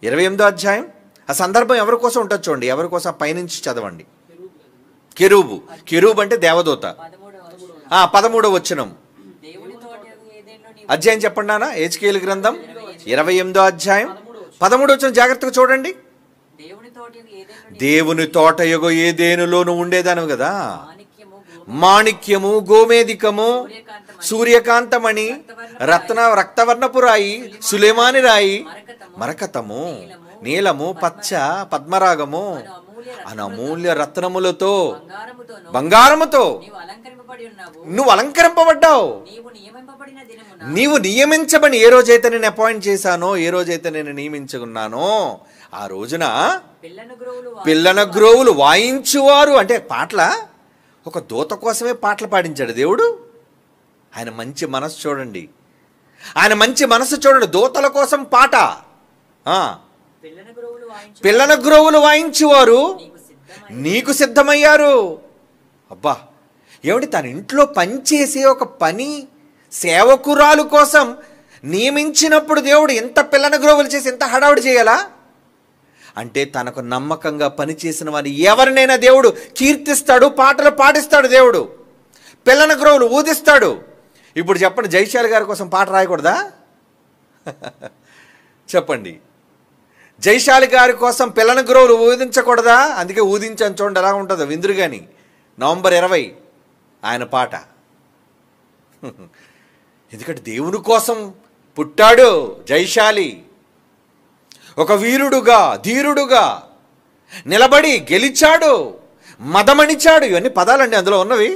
28వ అధ్యాయం. ఆ సందర్భం ఎవరి కోసం ఉంటుంది చూడండి, ఎవరి కోసం పైనుంచి చదవండి. కెరూబు. కెరూబు అంటే దేవదూత. 13వ వచనం అధ్యాయం చెప్పండి నాన్న. హెజ్కేలు గ్రంథం 28వ అధ్యాయం 13వ వచనం జాగ్రత్తగా చూడండి. దేవుని తోటయగు ఏదేనులోను ఉండేదాను కదా, మాణిక్యము, గోమేదికము, సూర్యకాంతమణి, రక్తవర్ణపు రాయి, సులేమాని రాయి, మరకతము, నీలము, పచ్చ, పద్మరాగము అను అమూల్య రత్నములతో, బంగారముతో నువ్వు అలంకరింపబడ్డావు. నీవు నియమించబడి, ఏ రోజైతే నేను అపాయింట్ చేశానో, ఏ రోజైతే నేను నియమించుకున్నానో ఆ రోజున పిల్లన గ్రోవులు వాయించువారు. అంటే పాటల, ఒక దూత కోసమే పాటలు పాడించాడు దేవుడు. ఆయన మంచి మనసు చూడండి, ఆయన మంచి మనసు చూడండి. దూతల కోసం పాట. పిల్లన గ్రోవులు వాయించువారు నీకు సిద్ధమయ్యారు. అబ్బా, ఏమిటి? తన ఇంట్లో పనిచేసే ఒక పని సేవకురాలు కోసం నియమించినప్పుడు దేవుడు ఎంత పిల్లన గ్రోవులు చేసి ఎంత హడావుడి చేయాలా? అంటే తనకు నమ్మకంగా పనిచేసిన వారిని ఎవరినైనా దేవుడు కీర్తిస్తాడు, పాటలు పాడిస్తాడు, దేవుడు పిల్లన గ్రోవులు ఊదిస్తాడు. ఇప్పుడు చెప్పండి, జైశాలి గారి కోసం పాట రాయకూడదా? చెప్పండి, జైశాలి గారి కోసం పిల్లన గ్రోవులు ఊదించకూడదా? అందుకే ఊదించని చూడండి ఎలా ఉంటుందో విందురు. కానీ నవంబర్ 20 ఆయన పాట. ఎందుకంటే దేవుని కోసం పుట్టాడు జయశాలి, ఒక వీరుడుగా ధీరుడుగా నిలబడి గెలిచాడు, మదమణిచాడు. ఇవన్నీ పదాలండి అందులో ఉన్నవి.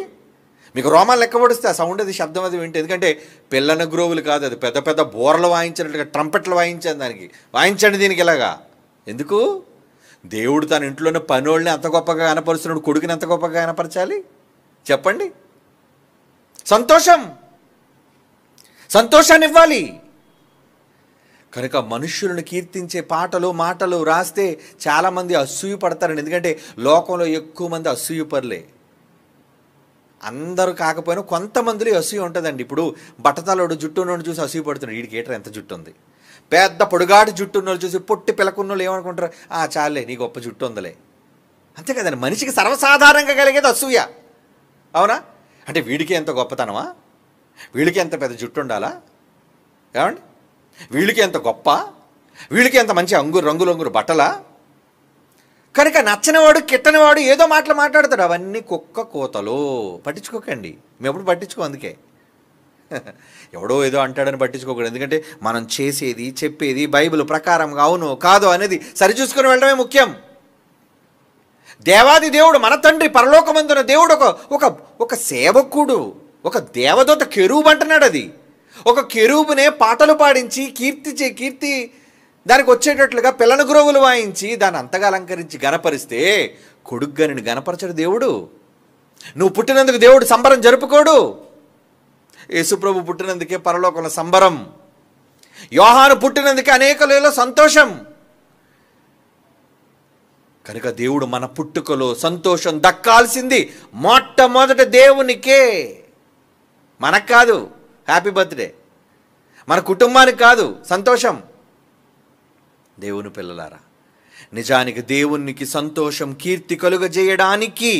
మీకు రోమాలు లెక్క పొడిస్తే ఆ సౌండ్ అది, శబ్దం అది వింటే, ఎందుకంటే పిల్లన గ్రోవులు కాదు, అది పెద్ద పెద్ద బోర్లు వాయించినట్టుగా ట్రంపెట్లు వాయించాను దానికి, వాయించండి దీనికి ఇలాగా. ఎందుకు? దేవుడు తన ఇంట్లోనే పనోళ్ళని అంత గొప్పగా కనపరుస్తున్నాడు, కొడుకుని ఎంత గొప్పగా కనపరచాలి చెప్పండి? సంతోషాన్ని ఇవ్వాలి. కనుక మనుష్యులను కీర్తించే పాటలు మాటలు రాస్తే చాలామంది అసూయ పడతారండి. ఎందుకంటే లోకంలో ఎక్కువ మంది అసూయపరులే. అందరూ కాకపోయినా కొంతమందిలో అసూయ ఉంటుందండి. ఇప్పుడు బట్టతలోడు జుట్టు ఉన్నోడు చూసి అసూయ పడుతున్నాడు, వీడికి ఏటర్ ఎంత జుట్టు ఉంది. పెద్ద పొడుగాటి జుట్టు ఉన్నోళ్ళు చూసి పొట్టి పిలకున్నోళ్ళు ఏమనుకుంటారు, చాలే నీ గొప్ప జుట్టు ఉందలే. అంతే కదండి, మనిషికి సర్వసాధారణంగా కలిగేది అసూయ. అవునా? అంటే వీడికి ఎంత గొప్పతనమా, వీడికి ఎంత పెద్ద జుట్టు ఉండాలా, ఏమండి, వీళ్ళకి ఎంత గొప్ప, వీళ్ళకి ఎంత మంచి రంగులు బట్టలా. కనుక నచ్చనివాడు కిట్టనివాడు ఏదో మాటలు మాట్లాడతాడు, అవన్నీ కుక్క కోతలు. పట్టించుకోకండి, మేము ఎప్పుడు పట్టించుకో. అందుకే ఎవడో ఏదో అంటాడని పట్టించుకోకూడదు. ఎందుకంటే మనం చేసేది చెప్పేది బైబిల్ ప్రకారంగా అవును కాదు అనేది సరిచూసుకొని వెళ్ళడమే ముఖ్యం. దేవాది దేవుడు మన తండ్రి పరలోకమందున దేవుడు ఒక సేవకుడు, ఒక దేవదూత కెరూబు అంటున్నాడు. అది ఒక కెరూబునే పాటలు పాడించి కీర్తి దానికి వచ్చేటట్లుగా పిల్లన గ్రోవులు వాయించి దాన్ని అంతగా అలంకరించి గనపరిస్తే కొడుగ్గాని గనపరచడు దేవుడు. నువ్వు పుట్టినందుకు దేవుడు సంబరం జరుపుకోడు. యేసుప్రభు పుట్టినందుకే పరలోకంలో సంబరం, యోహాను పుట్టినందుకే అనేకలలో సంతోషం. కనుక దేవుడు మన పుట్టుకలో సంతోషం దక్కాల్సింది మొట్టమొదట దేవునికే, మనకు కాదు. హ్యాపీ బర్త్డే మన కుటుంబానికి కాదు సంతోషం. దేవుని పిల్లలారా, నిజానికి దేవునికి సంతోషం కీర్తి కలుగజేయడానికి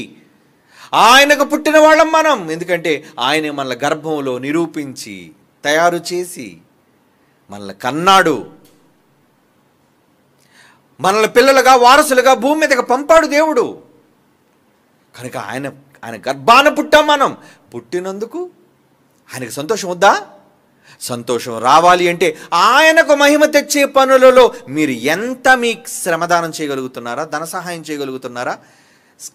ఆయనకు పుట్టిన వాళ్ళం మనం. ఎందుకంటే ఆయన మనల్ని గర్భంలో నిరూపించి తయారు చేసి మనల్ని కన్నాడు, మనల్ని పిల్లలుగా వారసులుగా భూమి మీదకి పంపాడు దేవుడు. కనుక ఆయన గర్భాన పుట్టాం మనం. పుట్టినందుకు ఆయనకు సంతోషం వద్దా? సంతోషం రావాలి అంటే ఆయనకు మహిమ తెచ్చే పనులలో మీరు ఎంత మీ శ్రమదానం చేయగలుగుతున్నారా, ధన సహాయం చేయగలుగుతున్నారా,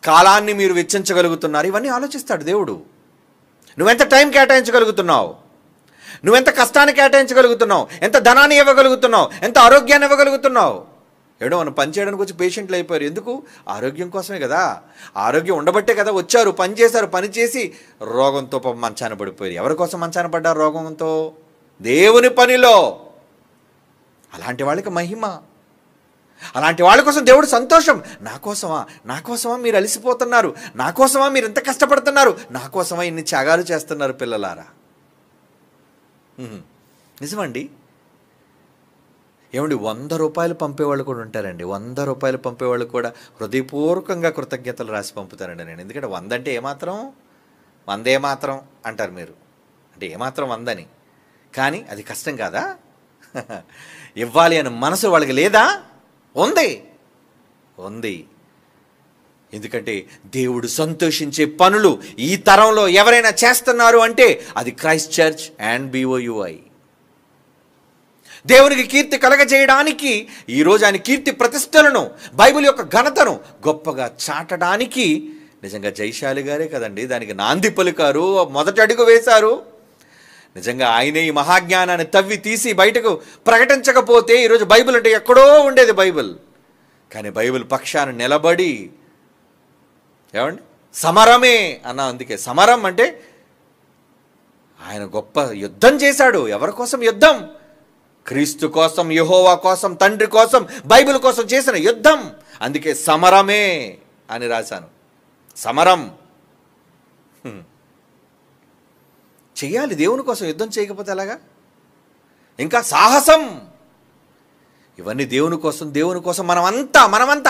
కాలాన్ని మీరు వెచ్చించగలుగుతున్నారు, ఇవన్నీ ఆలోచిస్తాడు దేవుడు. నువ్వెంత టైం కేటాయించగలుగుతున్నావు, నువ్వెంత కష్టాన్ని కేటాయించగలుగుతున్నావు, ఎంత ధనాన్ని ఇవ్వగలుగుతున్నావు, ఎంత ఆరోగ్యాన్ని ఇవ్వగలుగుతున్నావు. ఏడో మనం పని చేయడానికి వచ్చి పేషెంట్లు అయిపోయారు. ఎందుకు? ఆరోగ్యం కోసమే కదా. ఆరోగ్యం ఉండబట్టే కదా వచ్చారు, పని చేశారు, పని చేసి రోగంతో మంచాన పడిపోయారు. ఎవరి కోసం మంచాన పడ్డారు? రోగంతో, దేవుని పనిలో. అలాంటి వాళ్ళకి మహిమ, అలాంటి వాళ్ళ కోసం దేవుడు సంతోషం. నా కోసమా మీరు అలసిపోతున్నారు, నా కోసమా మీరు ఎంత కష్టపడుతున్నారు, నా కోసమా ఇన్ని త్యాగాలు చేస్తున్నారు పిల్లలారా. నిజమండి. ఏమండి, 100 రూపాయలు పంపేవాళ్ళు కూడా ఉంటారండి. 100 రూపాయలు పంపేవాళ్ళు కూడా హృదయపూర్వకంగా కృతజ్ఞతలు రాసి పంపుతారండి నేను. ఎందుకంటే 100 అంటే ఏమాత్రం, 100 ఏమాత్రం అంటారు మీరు, అంటే ఏమాత్రం 100 అని. కానీ అది కష్టం కాదా? ఇవ్వాలి అని మనసు వాళ్ళకి లేదా? ఉంది. ఎందుకంటే దేవుడు సంతోషించే పనులు ఈ తరంలో ఎవరైనా చేస్తున్నారు అంటే అది క్రైస్ట్ చర్చ్ అండ్ BOUI. దేవునికి కీర్తి కలగజేయడానికి, ఈరోజు ఆయన కీర్తి ప్రతిష్టలను, బైబిల్ యొక్క ఘనతను గొప్పగా చాటడానికి నిజంగా జయశాలి గారే కదండి దానికి నాంది పలికారు, మొదటి అడుగు వేశారు. నిజంగా ఆయనే ఈ మహాజ్ఞానాన్ని తవ్వి తీసి బయటకు ప్రకటించకపోతే ఈరోజు బైబిల్ అంటే ఎక్కడో ఉండేది బైబిల్. కానీ బైబిల్ పక్షాన నిలబడి, ఏమండి, సమరమే అన్న. అందుకే సమరం అంటే ఆయన గొప్ప యుద్ధం చేశాడు. ఎవరి కోసం యుద్ధం? క్రీస్తు కోసం, యెహోవా కోసం, తండ్రి కోసం, బైబిల్ కోసం చేసిన యుద్ధం. అందుకే సమరమే అని రాశాను. సమరం చెయ్యాలి. దేవుని కోసం యుద్ధం చేయకపోతే ఎలాగా? ఇంకా సాహసం, ఇవన్నీ దేవుని కోసం మనమంతా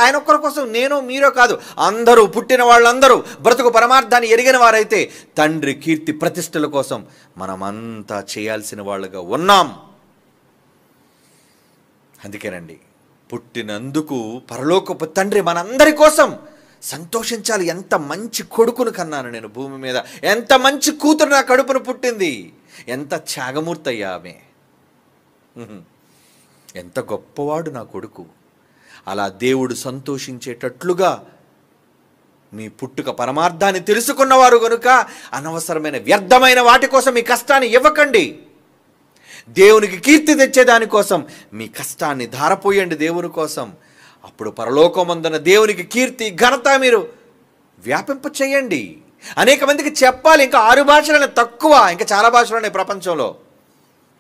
ఆయన ఒక్కరి కోసం, నేను మీరో కాదు, అందరూ పుట్టిన వాళ్ళందరూ బ్రతుకు పరమార్థాన్ని ఎరిగిన వారైతే తండ్రి కీర్తి ప్రతిష్టల కోసం మనమంతా చేయాల్సిన వాళ్ళుగా ఉన్నాం. అందుకేనండి పుట్టినందుకు పరలోకపు తండ్రి మనందరి కోసం సంతోషించాలి. ఎంత మంచి కొడుకును కన్నాను నేను భూమి మీద, ఎంత మంచి కూతురు నా కడుపును పుట్టింది, ఎంత త్యాగమూర్తి అయ్యా ఆమె, ఎంత గొప్పవాడు నా కొడుకు. అలా దేవుడు సంతోషించేటట్లుగా మీ పుట్టుక పరమార్థాన్ని తెలుసుకున్నవారు గనుక అనవసరమైన వ్యర్థమైన వాటి కోసం మీ కష్టాన్ని ఇవ్వకండి. దేవునికి కీర్తి తెచ్చేదానికోసం మీ కష్టాన్ని ధారపోయండి దేవుని కోసం. అప్పుడు పరలోకమందున దేవునికి కీర్తి ఘనత మీరు వ్యాపింప చేయండి. అనేక మందికి చెప్పాలి. ఇంకా 6 భాషలనే తక్కువ, ఇంకా చాలా భాషలు ఉన్నాయి ప్రపంచంలో.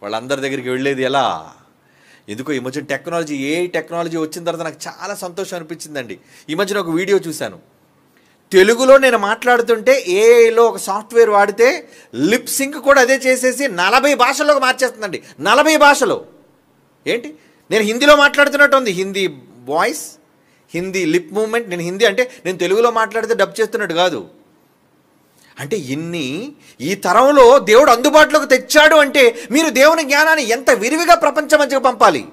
వాళ్ళందరి దగ్గరికి వెళ్ళేది ఎలా? ఎందుకో ఈ మధ్యన టెక్నాలజీ వచ్చిన తర్వాత నాకు చాలా సంతోషం అనిపించిందండి. ఈ మధ్యన ఒక వీడియో చూశాను. తెలుగులో నేను మాట్లాడుతుంటే ఏఐలో ఒక సాఫ్ట్వేర్ వాడితే లిప్ సింక్ కూడా అదే చేసేసి 40 భాషల్లోకి మార్చేస్తుందండి. 40 భాషలు. ఏంటి, నేను హిందీలో మాట్లాడుతున్నట్టు ఉంది. Hindi voice, Hindi lip movement. నేను హిందీ అంటే నేను తెలుగులో మాట్లాడితే డబ్ చేస్తున్నట్టు కాదు. అంటే ఈ తరంలో దేవుడు అందుబాటులోకి తెచ్చాడు అంటే మీరు దేవుని జ్ఞానాన్ని ఎంత విరివిగా ప్రపంచం మధ్యకు పంపాలి.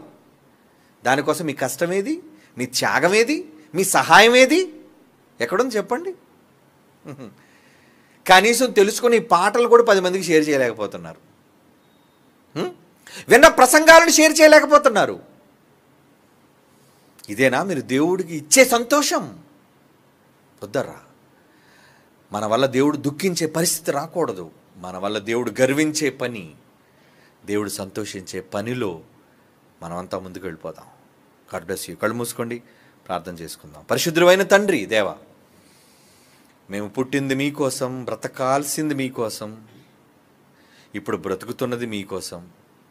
దానికోసం మీ కష్టమేది, మీ త్యాగమేది, మీ సహాయం ఏది, ఎక్కడుంది చెప్పండి? కనీసం తెలుసుకుని పాటలు కూడా 10 మందికి షేర్ చేయలేకపోతున్నారు. విన్న ప్రసంగాలను షేర్ చేయలేకపోతున్నారు. ఇదేనా మీరు దేవుడికి ఇచ్చే సంతోషం? వద్దరా. మన వల్ల దేవుడు దుఃఖించే పరిస్థితి రాకూడదు. మన వల్ల దేవుడు గర్వించే పని, దేవుడు సంతోషించే పనిలో మనమంతా ముందుకు వెళ్ళిపోదాం. God bless you. కళ్ళు మూసుకోండి, ప్రార్థన చేసుకుందాం. పరిశుద్ధుడైన తండ్రి దేవా, మేము పుట్టింది మీకోసం, బ్రతకాల్సింది మీకోసం, ఇప్పుడు బ్రతుకుతున్నది మీకోసం,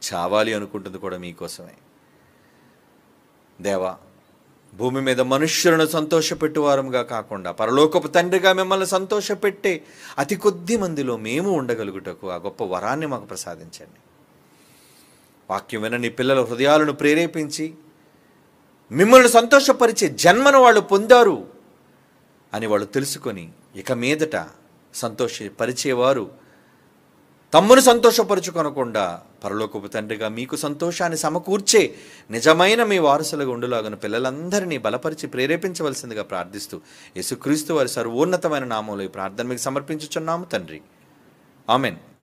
చావాలి అనుకుంటుంది కూడా మీకోసమే. దేవా, భూమి మీద మనుష్యులను సంతోషపెట్టువారంగా కాకుండా పరలోకపు తండ్రిగా మిమ్మల్ని సంతోషపెట్టే అతి కొద్ది మందిలో మేము ఉండగలుగుటకు ఆ గొప్ప వరాన్ని మాకు ప్రసాదించండి. వాక్యం వినని పిల్లల హృదయాలను ప్రేరేపించి మిమ్మల్ని సంతోషపరిచే జన్మను వాళ్ళు పొందారు అని వాళ్ళు తెలుసుకొని ఇక మీదట సంతోషపరిచేవారు తమ్మును సంతోషపరుచుకొనకుండా పరలోకపు తండ్రిగా మీకు సంతోషాన్ని సమకూర్చే నిజమైన మీ వారసులుగా ఉండులాగను పిల్లలందరినీ బలపరిచి ప్రేరేపించవలసిందిగా ప్రార్థిస్తూ యేసుక్రీస్తు వారి సర్వోన్నతమైన నామంలో ఈ ప్రార్థన మీకు సమర్పించుచున్నాము తండ్రి. ఆమెన్.